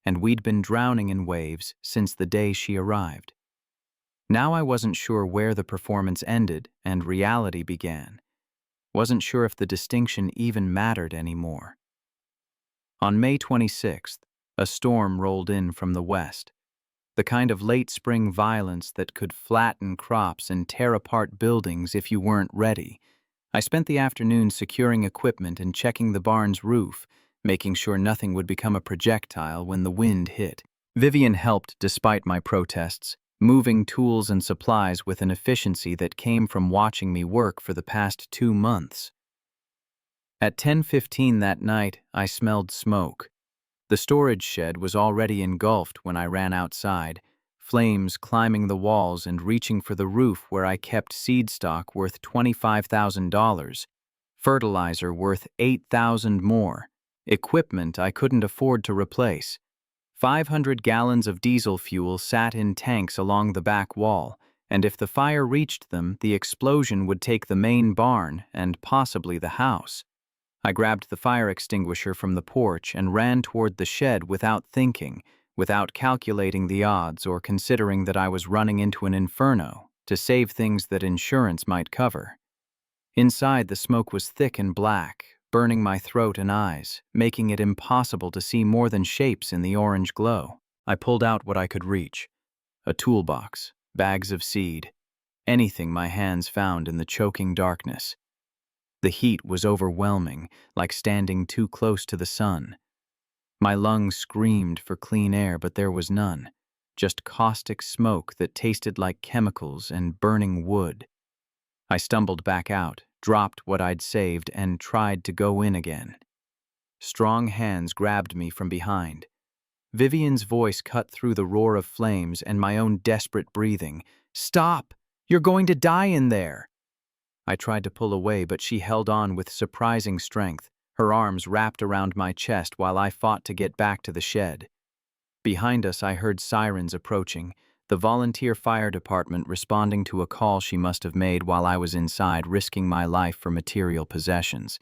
and we'd been drowning in waves since the day she arrived. Now I wasn't sure where the performance ended and reality began. Wasn't sure if the distinction even mattered anymore. On May 26th, a storm rolled in from the west. The kind of late spring violence that could flatten crops and tear apart buildings if you weren't ready. I spent the afternoon securing equipment and checking the barn's roof, making sure nothing would become a projectile when the wind hit. Vivian helped despite my protests, moving tools and supplies with an efficiency that came from watching me work for the past 2 months. At 10:15 that night, I smelled smoke. The storage shed was already engulfed when I ran outside, flames climbing the walls and reaching for the roof where I kept seed stock worth $25,000, fertilizer worth $8,000 more, equipment I couldn't afford to replace. 500 gallons of diesel fuel sat in tanks along the back wall, and if the fire reached them, the explosion would take the main barn and possibly the house. I grabbed the fire extinguisher from the porch and ran toward the shed without thinking, without calculating the odds or considering that I was running into an inferno to save things that insurance might cover. Inside, the smoke was thick and black, burning my throat and eyes, making it impossible to see more than shapes in the orange glow. I pulled out what I could reach: a toolbox, bags of seed, anything my hands found in the choking darkness. The heat was overwhelming, like standing too close to the sun. My lungs screamed for clean air, but there was none, just caustic smoke that tasted like chemicals and burning wood. I stumbled back out, dropped what I'd saved, and tried to go in again. Strong hands grabbed me from behind. Vivian's voice cut through the roar of flames and my own desperate breathing. "Stop! You're going to die in there!" I tried to pull away, but she held on with surprising strength, her arms wrapped around my chest while I fought to get back to the shed. Behind us, I heard sirens approaching, the volunteer fire department responding to a call she must have made while I was inside, risking my life for material possessions.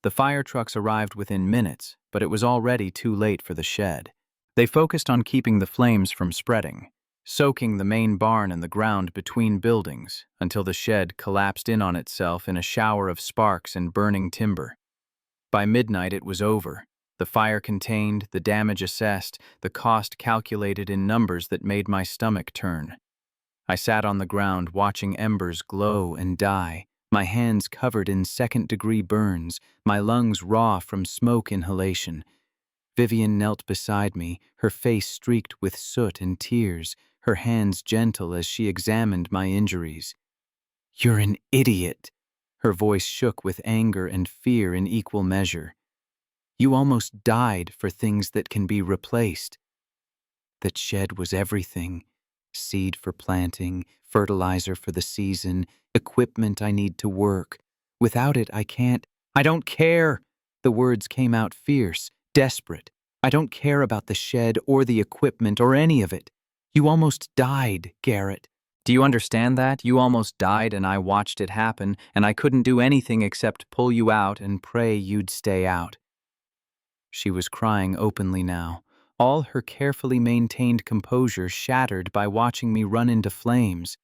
The fire trucks arrived within minutes, but it was already too late for the shed. They focused on keeping the flames from spreading, soaking the main barn and the ground between buildings until the shed collapsed in on itself in a shower of sparks and burning timber. By midnight, it was over. The fire contained, the damage assessed, the cost calculated in numbers that made my stomach turn. I sat on the ground watching embers glow and die, my hands covered in second-degree burns, my lungs raw from smoke inhalation. Vivian knelt beside me, her face streaked with soot and tears, her hands gentle as she examined my injuries. "You're an idiot." Her voice shook with anger and fear in equal measure. "You almost died for things that can be replaced." That shed was everything: seed for planting, fertilizer for the season, equipment I need to work. Without it, I can't. "I don't care!" The words came out fierce, desperate. "I don't care about the shed or the equipment or any of it. You almost died, Garrett. Do you understand that? You almost died and I watched it happen, and I couldn't do anything except pull you out and pray you'd stay out." She was crying openly now, all her carefully maintained composure shattered by watching me run into flames.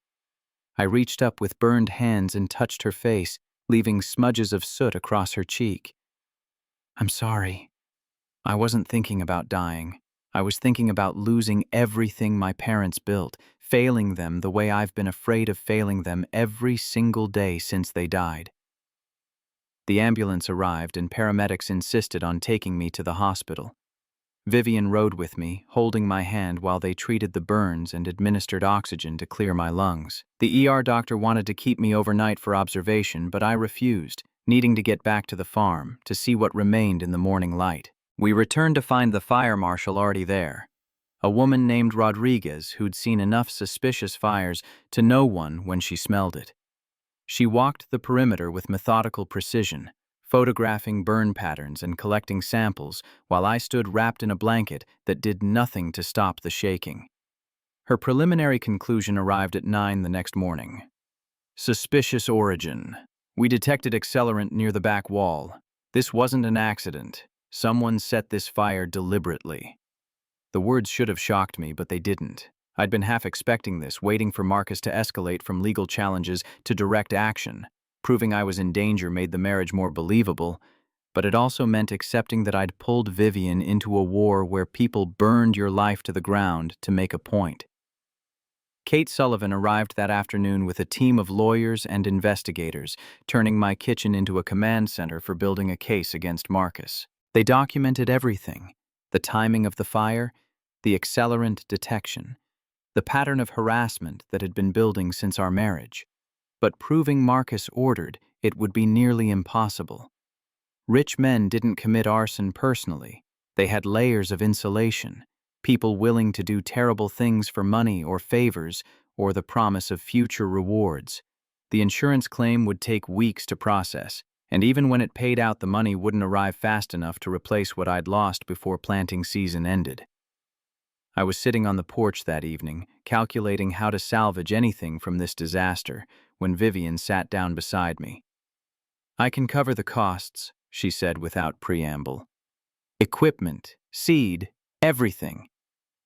I reached up with burned hands and touched her face, leaving smudges of soot across her cheek. "I'm sorry. I wasn't thinking about dying. I was thinking about losing everything my parents built, failing them the way I've been afraid of failing them every single day since they died." The ambulance arrived and paramedics insisted on taking me to the hospital. Vivian rode with me, holding my hand while they treated the burns and administered oxygen to clear my lungs. The ER doctor wanted to keep me overnight for observation, but I refused, needing to get back to the farm to see what remained in the morning light. We returned to find the fire marshal already there, a woman named Rodriguez who'd seen enough suspicious fires to know one when she smelled it. She walked the perimeter with methodical precision, photographing burn patterns and collecting samples while I stood wrapped in a blanket that did nothing to stop the shaking. Her preliminary conclusion arrived at 9 the next morning. "Suspicious origin. We detected accelerant near the back wall. This wasn't an accident. Someone set this fire deliberately." The words should have shocked me, but they didn't. I'd been half expecting this, waiting for Marcus to escalate from legal challenges to direct action. Proving I was in danger made the marriage more believable, but it also meant accepting that I'd pulled Vivian into a war where people burned your life to the ground to make a point. Kate Sullivan arrived that afternoon with a team of lawyers and investigators, turning my kitchen into a command center for building a case against Marcus. They documented everything: the timing of the fire, the accelerant detection, the pattern of harassment that had been building since our marriage. But proving Marcus ordered it would be nearly impossible. Rich men didn't commit arson personally. They had layers of insulation. People willing to do terrible things for money or favors or the promise of future rewards. The insurance claim would take weeks to process, and even when it paid out, the money wouldn't arrive fast enough to replace what I'd lost before planting season ended. I was sitting on the porch that evening, calculating how to salvage anything from this disaster, when Vivian sat down beside me. "I can cover the costs," she said without preamble. "Equipment, seed, everything.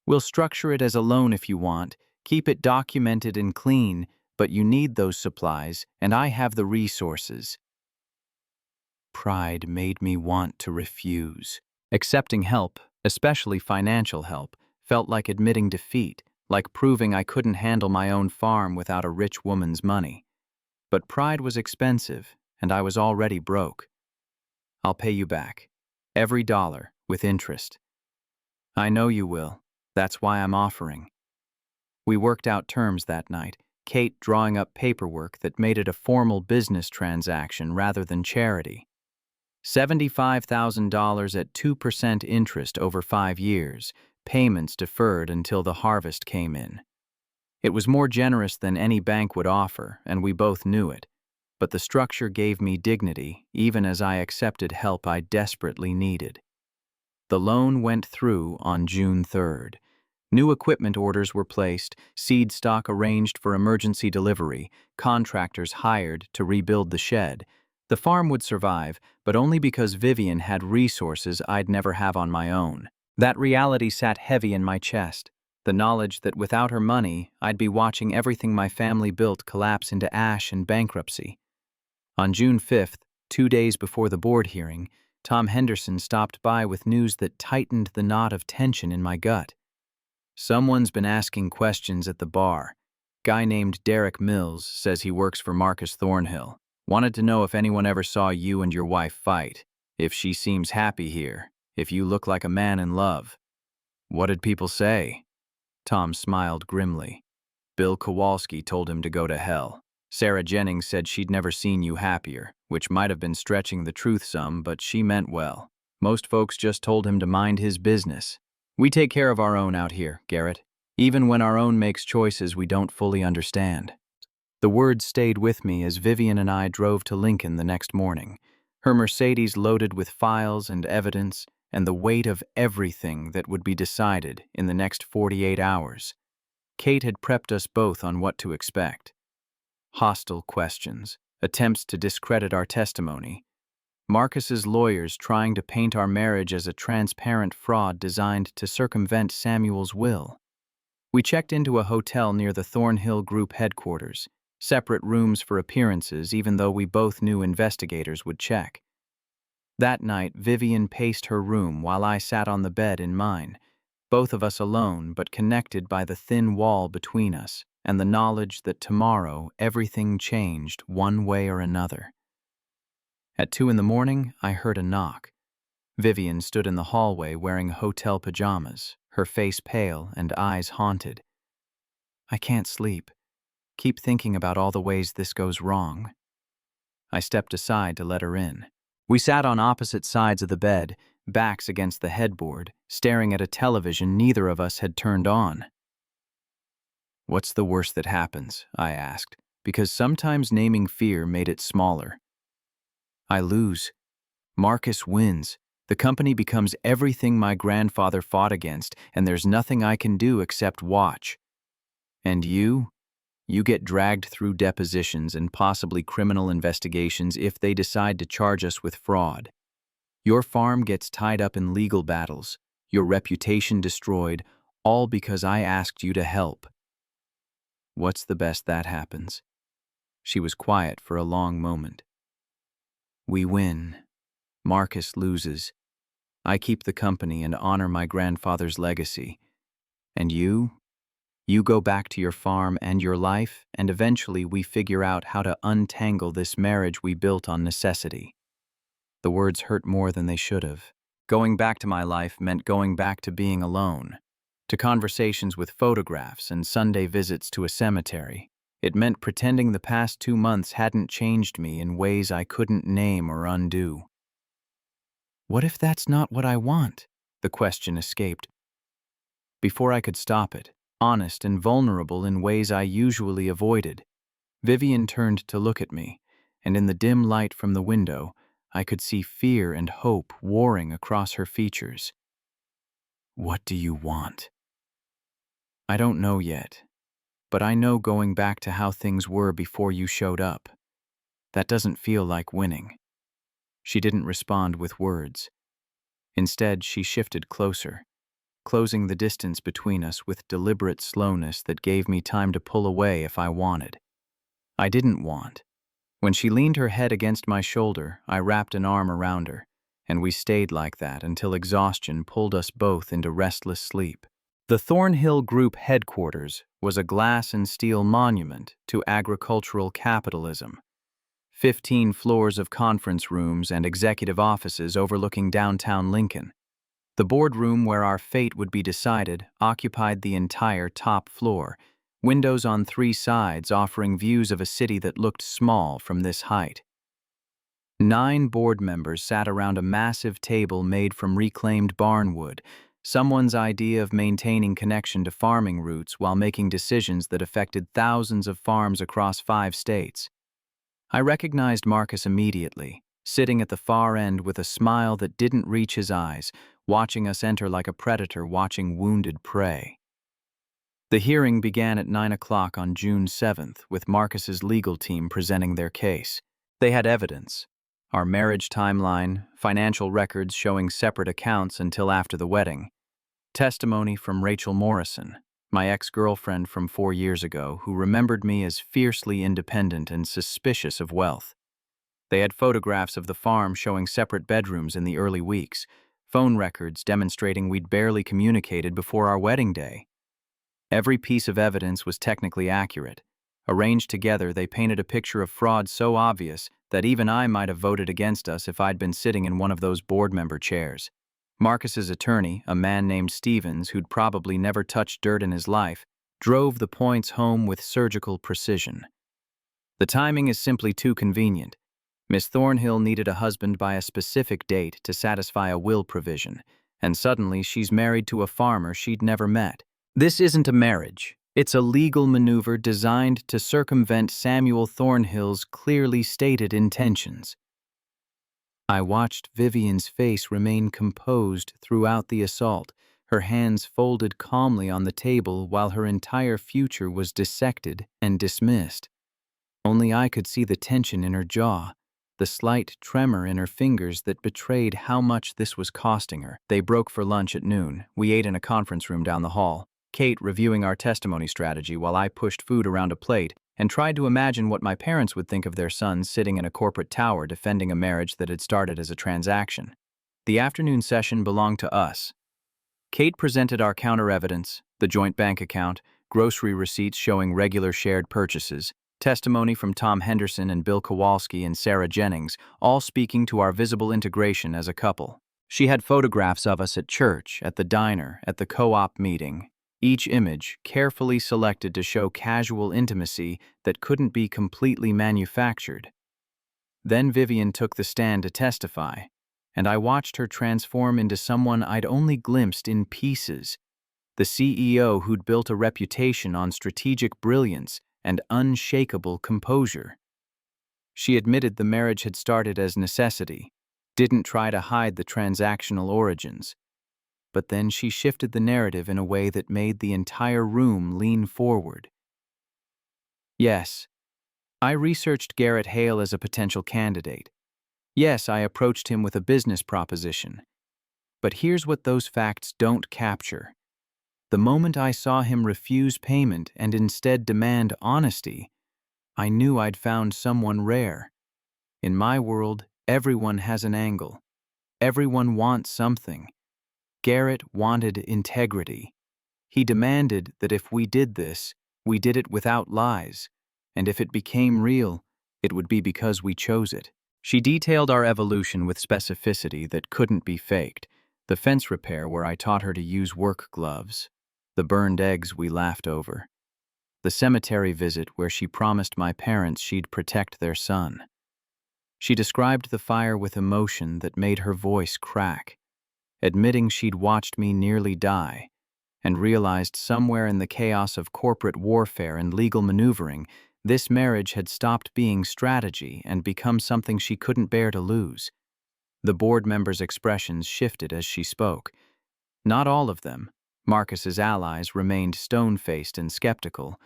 We'll structure it as a loan if you want, keep it documented and clean, but you need those supplies, and I have the resources." Pride made me want to refuse. Accepting help, especially financial help, felt like admitting defeat, like proving I couldn't handle my own farm without a rich woman's money. But pride was expensive, and I was already broke. "I'll pay you back. Every dollar, with interest." "I know you will. That's why I'm offering." We worked out terms that night, Kate drawing up paperwork that made it a formal business transaction rather than charity. $75,000 at 2% interest over 5 years, payments deferred until the harvest came in. It was more generous than any bank would offer, and we both knew it. But the structure gave me dignity, even as I accepted help I desperately needed. The loan went through on June 3rd. New equipment orders were placed, seed stock arranged for emergency delivery, contractors hired to rebuild the shed. The farm would survive, but only because Vivian had resources I'd never have on my own. That reality sat heavy in my chest, the knowledge that without her money, I'd be watching everything my family built collapse into ash and bankruptcy. On June 5th, 2 days before the board hearing, Tom Henderson stopped by with news that tightened the knot of tension in my gut. "Someone's been asking questions at the bar. Guy named Derek Mills says he works for Marcus Thornhill. Wanted to know if anyone ever saw you and your wife fight, if she seems happy here, if you look like a man in love." "What did people say?" Tom smiled grimly. "Bill Kowalski told him to go to hell. Sarah Jennings said she'd never seen you happier, which might have been stretching the truth some, but she meant well. Most folks just told him to mind his business. We take care of our own out here, Garrett, even when our own makes choices we don't fully understand." The words stayed with me as Vivian and I drove to Lincoln the next morning, her Mercedes loaded with files and evidence and the weight of everything that would be decided in the next 48 hours. Kate had prepped us both on what to expect. Hostile questions, attempts to discredit our testimony, Marcus's lawyers trying to paint our marriage as a transparent fraud designed to circumvent Samuel's will. We checked into a hotel near the Thornhill Group headquarters, separate rooms for appearances even though we both knew investigators would check. That night, Vivian paced her room while I sat on the bed in mine, both of us alone but connected by the thin wall between us and the knowledge that tomorrow everything changed one way or another. At 2 in the morning, I heard a knock. Vivian stood in the hallway wearing hotel pajamas, her face pale and eyes haunted. "I can't sleep. Keep thinking about all the ways this goes wrong." I stepped aside to let her in. We sat on opposite sides of the bed, backs against the headboard, staring at a television neither of us had turned on. "What's the worst that happens?" I asked, because sometimes naming fear made it smaller. "I lose. Marcus wins. The company becomes everything my grandfather fought against, and there's nothing I can do except watch. And you? You get dragged through depositions and possibly criminal investigations if they decide to charge us with fraud. Your farm gets tied up in legal battles, your reputation destroyed, all because I asked you to help." "What's the best that happens?" She was quiet for a long moment. "We win. Marcus loses. I keep the company and honor my grandfather's legacy. And you? You go back to your farm and your life, and eventually we figure out how to untangle this marriage we built on necessity." The words hurt more than they should have. Going back to my life meant going back to being alone, to conversations with photographs and Sunday visits to a cemetery. It meant pretending the past 2 months hadn't changed me in ways I couldn't name or undo. "What if that's not what I want?" the question escaped. Before I could stop it, honest and vulnerable in ways I usually avoided, Vivian turned to look at me, and in the dim light from the window, I could see fear and hope warring across her features. "What do you want?" "I don't know yet, but I know going back to how things were before you showed up. That doesn't feel like winning." She didn't respond with words. Instead, she shifted closer, closing the distance between us with deliberate slowness that gave me time to pull away if I wanted. I didn't want. When she leaned her head against my shoulder, I wrapped an arm around her, and we stayed like that until exhaustion pulled us both into restless sleep. The Thornhill Group headquarters was a glass and steel monument to agricultural capitalism. 15 floors of conference rooms and executive offices overlooking downtown Lincoln. The boardroom where our fate would be decided occupied the entire top floor, windows on 3 sides offering views of a city that looked small from this height. 9 board members sat around a massive table made from reclaimed barnwood, someone's idea of maintaining connection to farming roots while making decisions that affected thousands of farms across 5 states. I recognized Marcus immediately, sitting at the far end with a smile that didn't reach his eyes, watching us enter like a predator watching wounded prey. The hearing began at 9 o'clock on June 7th, with Marcus's legal team presenting their case. They had evidence: our marriage timeline, financial records showing separate accounts until after the wedding, testimony from Rachel Morrison, my ex-girlfriend from 4 years ago, who remembered me as fiercely independent and suspicious of wealth. They had photographs of the farm showing separate bedrooms in the early weeks, phone records demonstrating we'd barely communicated before our wedding day. Every piece of evidence was technically accurate. Arranged together, they painted a picture of fraud so obvious that even I might have voted against us if I'd been sitting in one of those board member chairs. Marcus's attorney, a man named Stevens who'd probably never touched dirt in his life, drove the points home with surgical precision. The timing is simply too convenient. Miss Thornhill needed a husband by a specific date to satisfy a will provision, and suddenly she's married to a farmer she'd never met. This isn't a marriage. It's a legal maneuver designed to circumvent Samuel Thornhill's clearly stated intentions. I watched Vivian's face remain composed throughout the assault, her hands folded calmly on the table while her entire future was dissected and dismissed. Only I could see the tension in her jaw, the slight tremor in her fingers that betrayed how much this was costing her. They broke for lunch at noon. We ate in a conference room down the hall, Kate reviewing our testimony strategy while I pushed food around a plate and tried to imagine what my parents would think of their son sitting in a corporate tower defending a marriage that had started as a transaction. The afternoon session belonged to us. Kate presented our counter evidence, the joint bank account, grocery receipts showing regular shared purchases, testimony from Tom Henderson and Bill Kowalski and Sarah Jennings, all speaking to our visible integration as a couple. She had photographs of us at church, at the diner, at the co-op meeting, each image carefully selected to show casual intimacy that couldn't be completely manufactured. Then Vivian took the stand to testify, and I watched her transform into someone I'd only glimpsed in pieces, the CEO who'd built a reputation on strategic brilliance and unshakable composure. She admitted the marriage had started as necessity, didn't try to hide the transactional origins. But then she shifted the narrative in a way that made the entire room lean forward. Yes, I researched Garrett Hale as a potential candidate. Yes, I approached him with a business proposition. But here's what those facts don't capture. The moment I saw him refuse payment and instead demand honesty, I knew I'd found someone rare. In my world, everyone has an angle. Everyone wants something. Garrett wanted integrity. He demanded that if we did this, we did it without lies, and if it became real, it would be because we chose it. She detailed our evolution with specificity that couldn't be faked, the fence repair where I taught her to use work gloves, the burned eggs we laughed over, the cemetery visit where she promised my parents she'd protect their son. She described the fire with emotion that made her voice crack, admitting she'd watched me nearly die, and realized somewhere in the chaos of corporate warfare and legal maneuvering, this marriage had stopped being strategy and become something she couldn't bear to lose. The board members' expressions shifted as she spoke. Not all of them. Marcus's allies remained stone-faced and skeptical,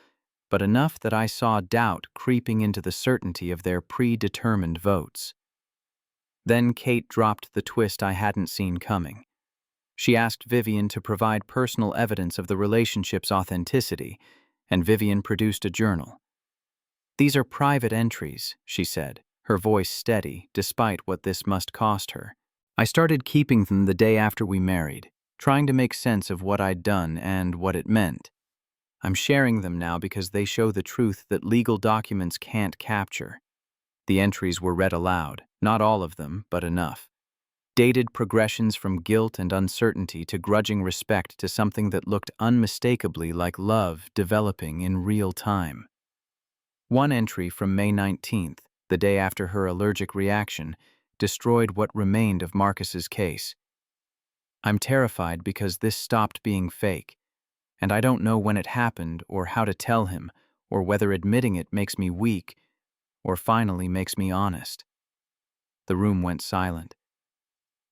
but enough that I saw doubt creeping into the certainty of their predetermined votes. Then Kate dropped the twist I hadn't seen coming. She asked Vivian to provide personal evidence of the relationship's authenticity, and Vivian produced a journal. "These are private entries," she said, her voice steady, despite what this must cost her. "I started keeping them the day after we married, trying to make sense of what I'd done and what it meant. I'm sharing them now because they show the truth that legal documents can't capture." The entries were read aloud, not all of them, but enough. Dated progressions from guilt and uncertainty to grudging respect to something that looked unmistakably like love developing in real time. One entry from May 19th, the day after her allergic reaction, destroyed what remained of Marcus's case. "I'm terrified because this stopped being fake, and I don't know when it happened or how to tell him, or whether admitting it makes me weak or finally makes me honest." The room went silent.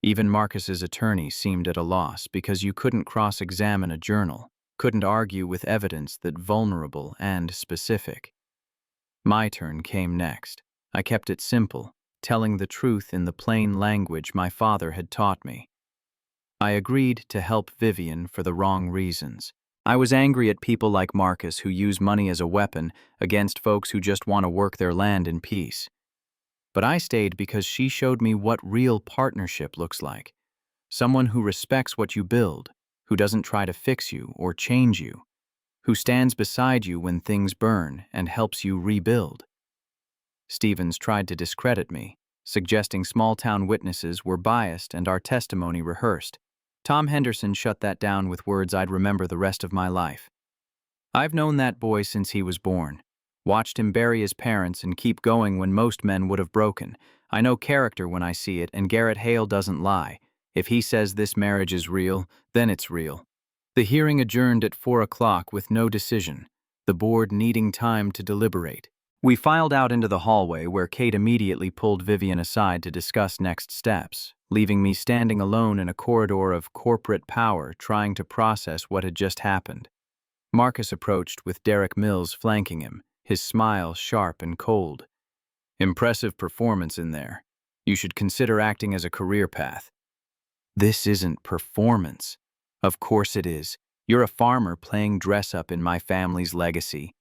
Even Marcus's attorney seemed at a loss because you couldn't cross-examine a journal, couldn't argue with evidence that vulnerable and specific. My turn came next. I kept it simple, telling the truth in the plain language my father had taught me. I agreed to help Vivian for the wrong reasons. I was angry at people like Marcus who use money as a weapon against folks who just want to work their land in peace. But I stayed because she showed me what real partnership looks like. Someone who respects what you build, who doesn't try to fix you or change you, who stands beside you when things burn and helps you rebuild. Stevens tried to discredit me, suggesting small-town witnesses were biased and our testimony rehearsed. Tom Henderson shut that down with words I'd remember the rest of my life. "I've known that boy since he was born. Watched him bury his parents and keep going when most men would have broken. I know character when I see it, and Garrett Hale doesn't lie. If he says this marriage is real, then it's real." The hearing adjourned at 4 o'clock with no decision, the board needing time to deliberate. We filed out into the hallway where Kate immediately pulled Vivian aside to discuss next steps, leaving me standing alone in a corridor of corporate power trying to process what had just happened. Marcus approached with Derek Mills flanking him, his smile sharp and cold. "Impressive performance in there. You should consider acting as a career path." "This isn't performance." "Of course it is. You're a farmer playing dress-up in my family's legacy.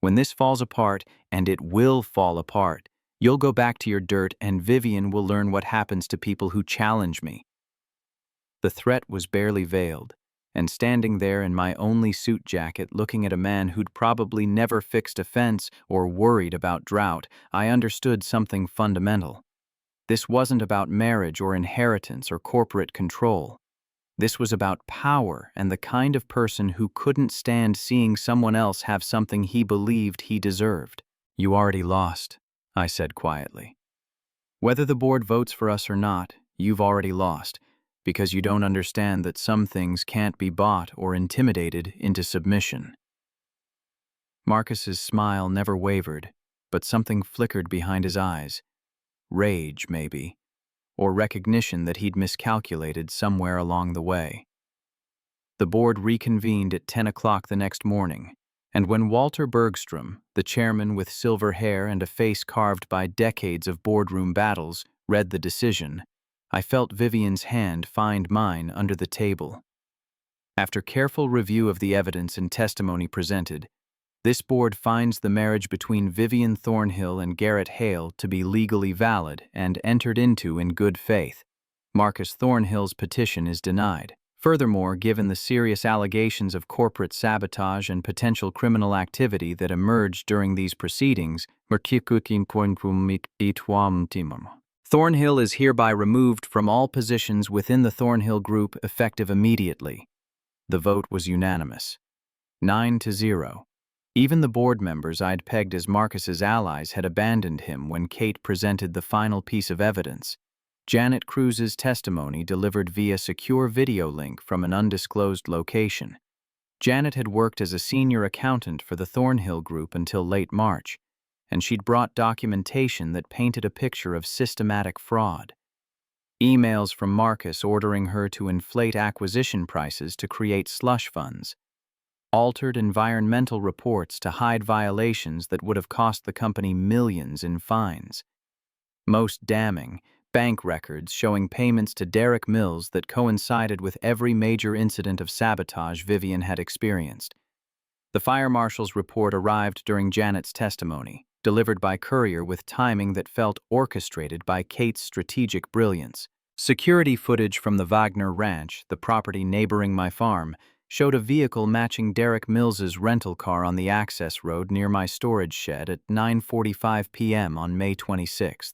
When this falls apart, and it will fall apart, you'll go back to your dirt and Vivian will learn what happens to people who challenge me." The threat was barely veiled, and standing there in my only suit jacket looking at a man who'd probably never fixed a fence or worried about drought, I understood something fundamental. This wasn't about marriage or inheritance or corporate control. This was about power and the kind of person who couldn't stand seeing someone else have something he believed he deserved. "You already lost," I said quietly. "Whether the board votes for us or not, you've already lost, because you don't understand that some things can't be bought or intimidated into submission." Marcus's smile never wavered, but something flickered behind his eyes. Rage, maybe, or recognition that he'd miscalculated somewhere along the way. The board reconvened at 10 o'clock the next morning, and when Walter Bergstrom, the chairman with silver hair and a face carved by decades of boardroom battles, read the decision, I felt Vivian's hand find mine under the table. After careful review of the evidence and testimony presented, this board finds the marriage between Vivian Thornhill and Garrett Hale to be legally valid and entered into in good faith. Marcus Thornhill's petition is denied. Furthermore, given the serious allegations of corporate sabotage and potential criminal activity that emerged during these proceedings, Thornhill is hereby removed from all positions within the Thornhill Group effective immediately. The vote was unanimous. 9-0. Even the board members I'd pegged as Marcus's allies had abandoned him when Kate presented the final piece of evidence. Janet Cruz's testimony delivered via secure video link from an undisclosed location. Janet had worked as a senior accountant for the Thornhill Group until late March, and she'd brought documentation that painted a picture of systematic fraud. Emails from Marcus ordering her to inflate acquisition prices to create slush funds, altered environmental reports to hide violations that would have cost the company millions in fines. Most damning, bank records showing payments to Derek Mills that coincided with every major incident of sabotage Vivian had experienced. The fire marshal's report arrived during Janet's testimony, delivered by courier with timing that felt orchestrated by Kate's strategic brilliance. Security footage from the Wagner Ranch, the property neighboring my farm, showed a vehicle matching Derek Mills's rental car on the access road near my storage shed at 9:45 p.m. on May 26th.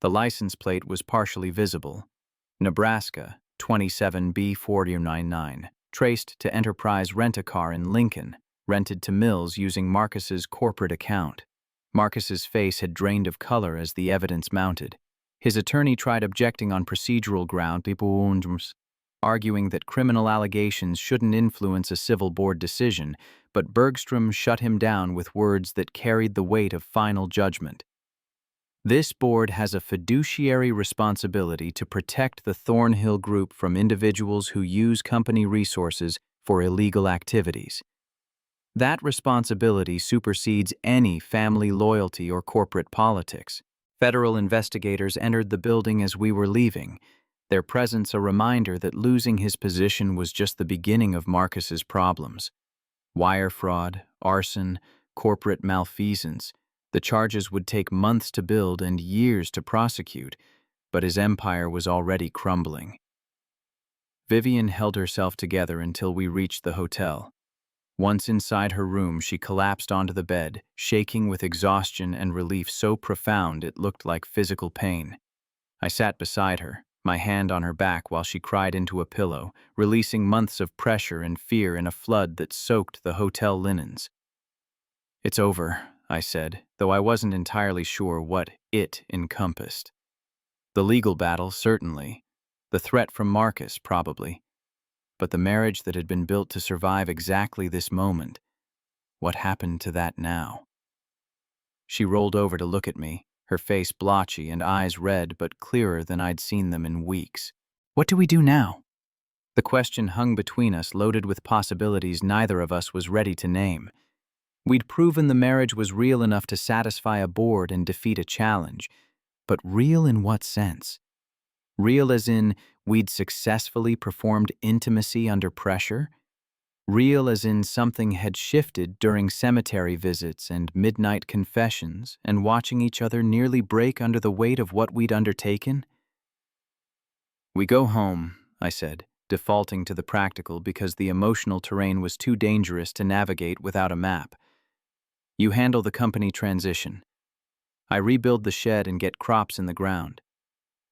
The license plate was partially visible. Nebraska, 27B499, traced to Enterprise Rent-A-Car in Lincoln, rented to Mills using Marcus's corporate account. Marcus's face had drained of color as the evidence mounted. His attorney tried objecting on procedural grounds, arguing that criminal allegations shouldn't influence a civil board decision, but Bergstrom shut him down with words that carried the weight of final judgment. This board has a fiduciary responsibility to protect the Thornhill Group from individuals who use company resources for illegal activities. That responsibility supersedes any family loyalty or corporate politics. Federal investigators entered the building as we were leaving, their presence a reminder that losing his position was just the beginning of Marcus's problems. Wire fraud, arson, corporate malfeasance. The charges would take months to build and years to prosecute, but his empire was already crumbling. Vivian held herself together until we reached the hotel. Once inside her room, she collapsed onto the bed, shaking with exhaustion and relief so profound it looked like physical pain. I sat beside her, my hand on her back while she cried into a pillow, releasing months of pressure and fear in a flood that soaked the hotel linens. "It's over," I said, though I wasn't entirely sure what it encompassed. The legal battle, certainly. The threat from Marcus, probably. But the marriage that had been built to survive exactly this moment, what happened to that now? She rolled over to look at me, her face blotchy and eyes red but clearer than I'd seen them in weeks. "What do we do now?" The question hung between us, loaded with possibilities neither of us was ready to name. We'd proven the marriage was real enough to satisfy a board and defeat a challenge, but real in what sense? Real as in we'd successfully performed intimacy under pressure? Real as in something had shifted during cemetery visits and midnight confessions and watching each other nearly break under the weight of what we'd undertaken? "We go home," I said, defaulting to the practical because the emotional terrain was too dangerous to navigate without a map. "You handle the company transition. I rebuild the shed and get crops in the ground.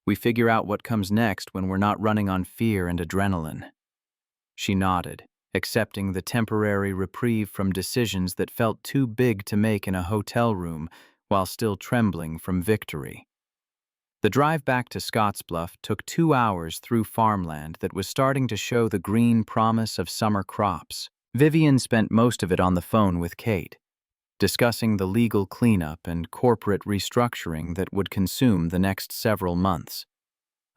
We figure out what comes next when we're not running on fear and adrenaline." She nodded, accepting the temporary reprieve from decisions that felt too big to make in a hotel room while still trembling from victory. The drive back to Scottsbluff took 2 hours through farmland that was starting to show the green promise of summer crops. Vivian spent most of it on the phone with Kate, discussing the legal cleanup and corporate restructuring that would consume the next several months.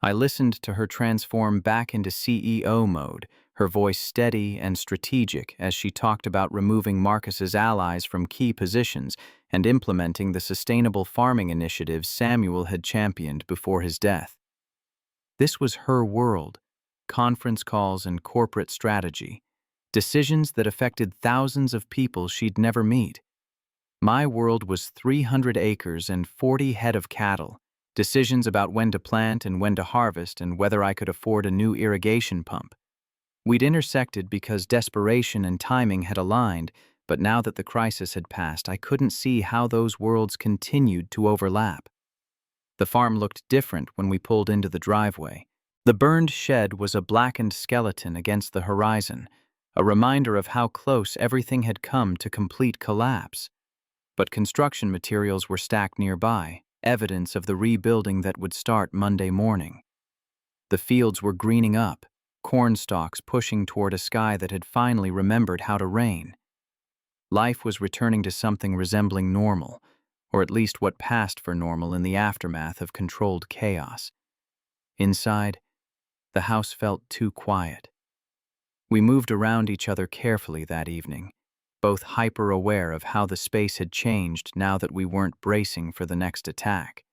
I listened to her transform back into CEO mode, her voice steady and strategic as she talked about removing Marcus's allies from key positions and implementing the sustainable farming initiatives Samuel had championed before his death. This was her world, conference calls and corporate strategy, decisions that affected thousands of people she'd never meet. My world was 300 acres and 40 head of cattle, decisions about when to plant and when to harvest and whether I could afford a new irrigation pump. We'd intersected because desperation and timing had aligned, but now that the crisis had passed, I couldn't see how those worlds continued to overlap. The farm looked different when we pulled into the driveway. The burned shed was a blackened skeleton against the horizon, a reminder of how close everything had come to complete collapse. But construction materials were stacked nearby, evidence of the rebuilding that would start Monday morning. The fields were greening up, corn stalks pushing toward a sky that had finally remembered how to rain. Life was returning to something resembling normal, or at least what passed for normal in the aftermath of controlled chaos. Inside, the house felt too quiet. We moved around each other carefully that evening, both hyper-aware of how the space had changed now that we weren't bracing for the next attack.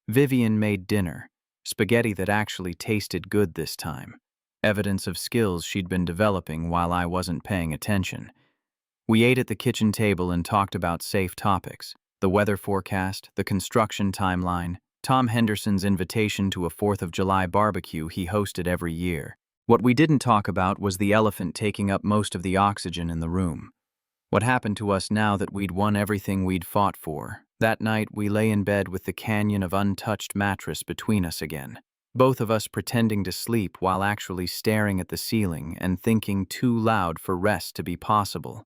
Vivian made dinner, spaghetti that actually tasted good this time, evidence of skills she'd been developing while I wasn't paying attention. We ate at the kitchen table and talked about safe topics: the weather forecast, the construction timeline, Tom Henderson's invitation to a 4th of July barbecue he hosted every year. What we didn't talk about was the elephant taking up most of the oxygen in the room. What happened to us now that we'd won everything we'd fought for? That night, we lay in bed with the canyon of untouched mattress between us again, both of us pretending to sleep while actually staring at the ceiling and thinking too loud for rest to be possible.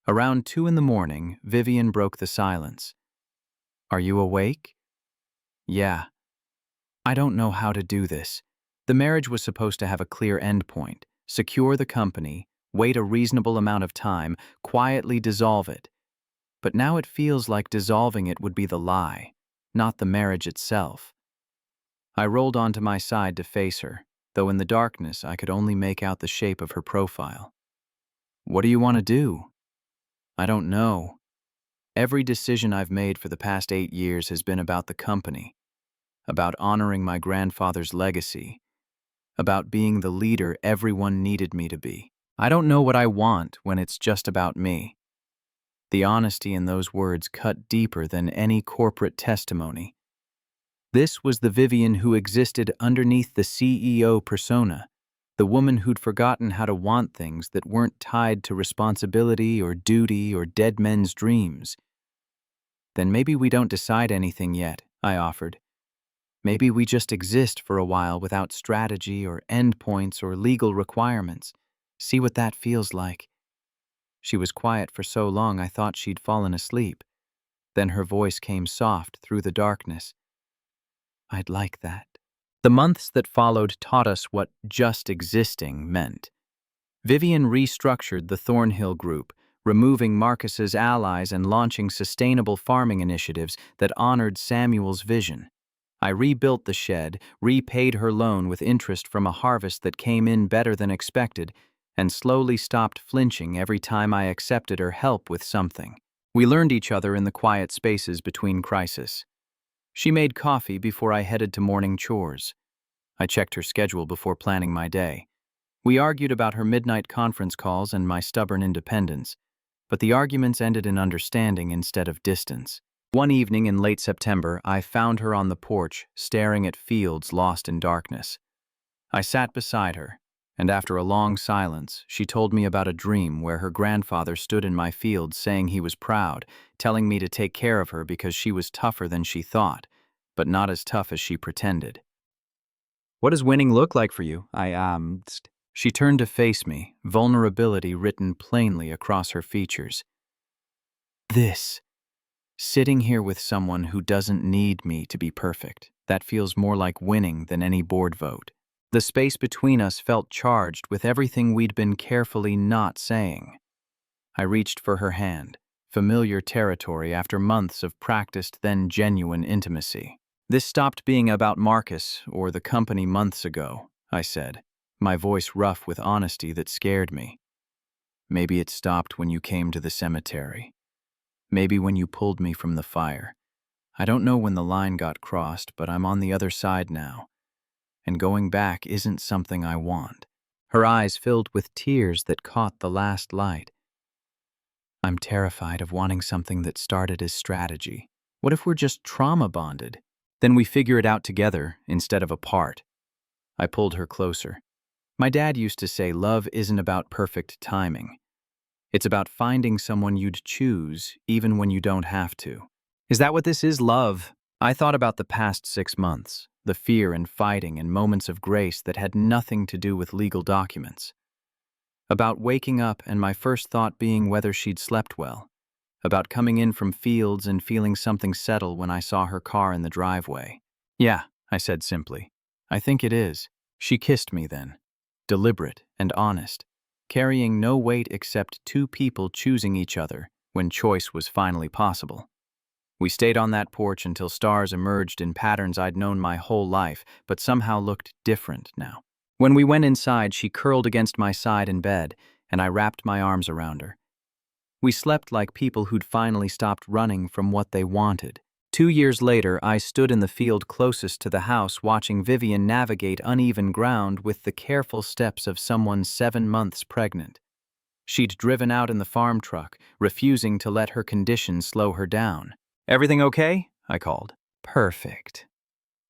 Around 2 in the morning, Vivian broke the silence. "Are you awake?" "Yeah. I don't know how to do this." The marriage was supposed to have a clear endpoint: secure the company, wait a reasonable amount of time, quietly dissolve it. But now it feels like dissolving it would be the lie, not the marriage itself. I rolled onto my side to face her, though in the darkness I could only make out the shape of her profile. "What do you want to do?" "I don't know. Every decision I've made for the past 8 years has been about the company, about honoring my grandfather's legacy, about being the leader everyone needed me to be. I don't know what I want when it's just about me." The honesty in those words cut deeper than any corporate testimony. This was the Vivian who existed underneath the CEO persona, the woman who'd forgotten how to want things that weren't tied to responsibility or duty or dead men's dreams. "Then maybe we don't decide anything yet," I offered. "Maybe we just exist for a while without strategy or endpoints or legal requirements. See what that feels like." She was quiet for so long I thought she'd fallen asleep. Then her voice came soft through the darkness. "I'd like that." The months that followed taught us what just existing meant. Vivian restructured the Thornhill Group, removing Marcus's allies and launching sustainable farming initiatives that honored Samuel's vision. I rebuilt the shed, repaid her loan with interest from a harvest that came in better than expected, and slowly stopped flinching every time I accepted her help with something. We learned each other in the quiet spaces between crises. She made coffee before I headed to morning chores. I checked her schedule before planning my day. We argued about her midnight conference calls and my stubborn independence, but the arguments ended in understanding instead of distance. One evening in late September, I found her on the porch, staring at fields lost in darkness. I sat beside her, and after a long silence, she told me about a dream where her grandfather stood in my field saying he was proud, telling me to take care of her because she was tougher than she thought, but not as tough as she pretended. "What does winning look like for you?" I asked. She turned to face me, vulnerability written plainly across her features. "This. Sitting here with someone who doesn't need me to be perfect. That feels more like winning than any board vote." The space between us felt charged with everything we'd been carefully not saying. I reached for her hand, familiar territory after months of practiced then genuine intimacy. "This stopped being about Marcus or the company months ago," I said, my voice rough with honesty that scared me. "Maybe it stopped when you came to the cemetery. Maybe when you pulled me from the fire. I don't know when the line got crossed, but I'm on the other side now. And going back isn't something I want." Her eyes filled with tears that caught the last light. "I'm terrified of wanting something that started as strategy. What if we're just trauma bonded? Then we figure it out together instead of apart." I pulled her closer. "My dad used to say love isn't about perfect timing. It's about finding someone you'd choose even when you don't have to." Is that what this is, love? I thought about the past 6 months, the fear and fighting and moments of grace that had nothing to do with legal documents. About waking up and my first thought being whether she'd slept well. About coming in from fields and feeling something settle when I saw her car in the driveway. "Yeah," I said simply. "I think it is." She kissed me then. deliberate and honest, carrying no weight except two people choosing each other when choice was finally possible. We stayed on that porch until stars emerged in patterns I'd known my whole life, but somehow looked different now. When we went inside, she curled against my side in bed, and I wrapped my arms around her. We slept like people who'd finally stopped running from what they wanted. 2 years later, I stood in the field closest to the house watching Vivian navigate uneven ground with the careful steps of someone 7 months pregnant. She'd driven out in the farm truck, refusing to let her condition slow her down. "Everything okay?" I called. "Perfect.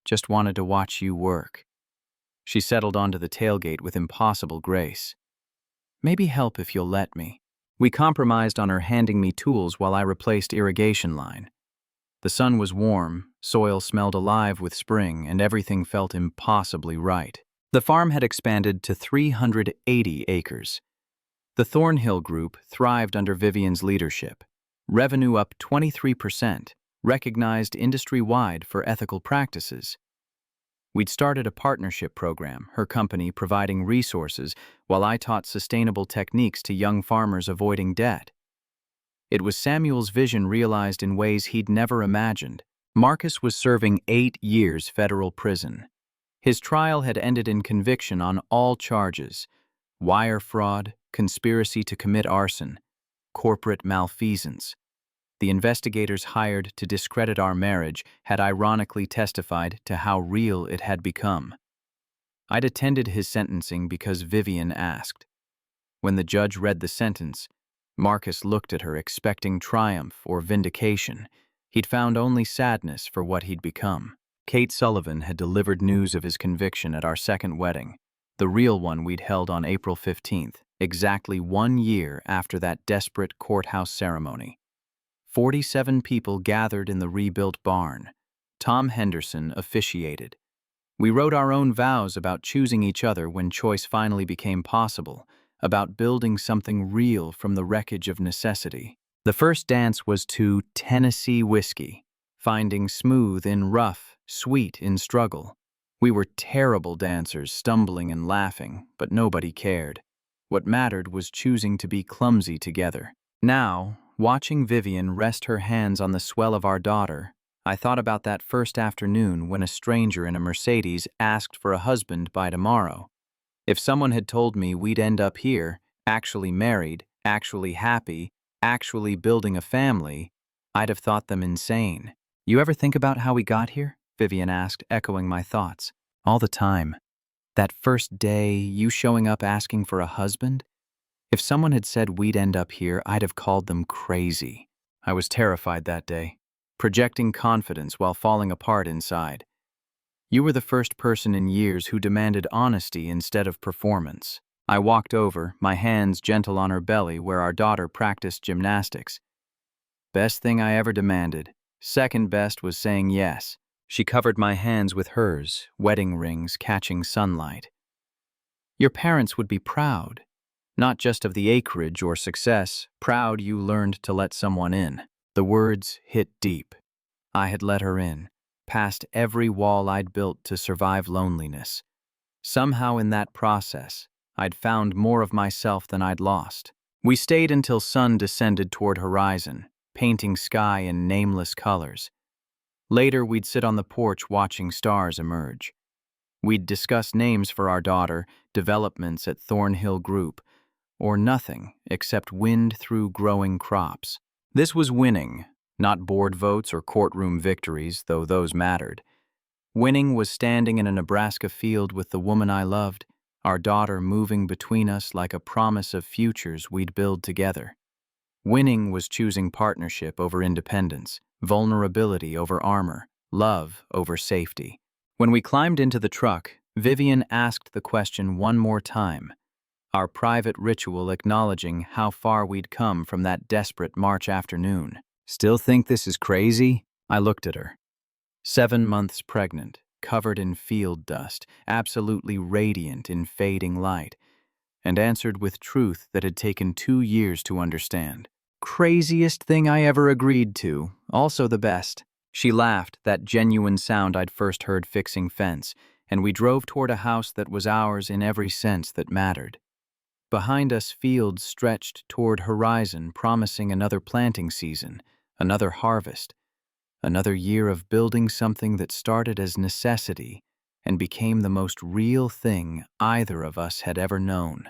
Just wanted to watch you work." She settled onto the tailgate with impossible grace. "Maybe help if you'll let me." We compromised on her handing me tools while I replaced irrigation line. The sun was warm, soil smelled alive with spring, and everything felt impossibly right. The farm had expanded to 380 acres. The Thornhill Group thrived under Vivian's leadership. Revenue up 23%, recognized industry-wide for ethical practices. We'd started a partnership program, her company providing resources while I taught sustainable techniques to young farmers avoiding debt. It was Samuel's vision realized in ways he'd never imagined. Marcus was serving 8 years federal prison. His trial had ended in conviction on all charges: wire fraud, conspiracy to commit arson, corporate malfeasance. The investigators hired to discredit our marriage had ironically testified to how real it had become. I'd attended his sentencing because Vivian asked. When the judge read the sentence, Marcus looked at her expecting triumph or vindication. He'd found only sadness for what he'd become. Kate Sullivan had delivered news of his conviction at our second wedding, the real one we'd held on April 15th, exactly 1 year after that desperate courthouse ceremony. 47 people gathered in the rebuilt barn. Tom Henderson officiated. We wrote our own vows about choosing each other when choice finally became possible, about building something real from the wreckage of necessity. The first dance was to Tennessee whiskey, finding smooth in rough, sweet in struggle. We were terrible dancers, stumbling and laughing, but nobody cared. What mattered was choosing to be clumsy together. Now, watching Vivian rest her hands on the swell of our daughter, I thought about that first afternoon when a stranger in a Mercedes asked for a husband by tomorrow. If someone had told me we'd end up here, actually married, actually happy, actually building a family, I'd have thought them insane. "You ever think about how we got here?" Vivian asked, echoing my thoughts. "All the time. That first day, you showing up asking for a husband? If someone had said we'd end up here, I'd have called them crazy." I was terrified that day, projecting confidence while falling apart inside. "You were the first person in years who demanded honesty instead of performance." I walked over, my hands gentle on her belly where our daughter practiced gymnastics. "Best thing I ever demanded. Second best was saying yes." She covered my hands with hers, wedding rings catching sunlight. "Your parents would be proud. Not just of the acreage or success, proud you learned to let someone in." The words hit deep. I had let her in, past every wall I'd built to survive loneliness. Somehow in that process, I'd found more of myself than I'd lost. We stayed until sun descended toward horizon, painting sky in nameless colors. Later, we'd sit on the porch watching stars emerge. We'd discuss names for our daughter, developments at Thornhill Group, or nothing except wind through growing crops. This was winning, not board votes or courtroom victories, though those mattered. Winning was standing in a Nebraska field with the woman I loved, our daughter moving between us like a promise of futures we'd build together. Winning was choosing partnership over independence, vulnerability over armor, love over safety. When we climbed into the truck, Vivian asked the question one more time, our private ritual acknowledging how far we'd come from that desperate March afternoon. "Still think this is crazy?" I looked at her. 7 months pregnant, covered in field dust, absolutely radiant in fading light, and answered with truth that had taken 2 years to understand. "Craziest thing I ever agreed to, also the best." She laughed, that genuine sound I'd first heard fixing fence, and we drove toward a house that was ours in every sense that mattered. Behind us, fields stretched toward horizon, promising another planting season, another harvest, another year of building something that started as necessity and became the most real thing either of us had ever known.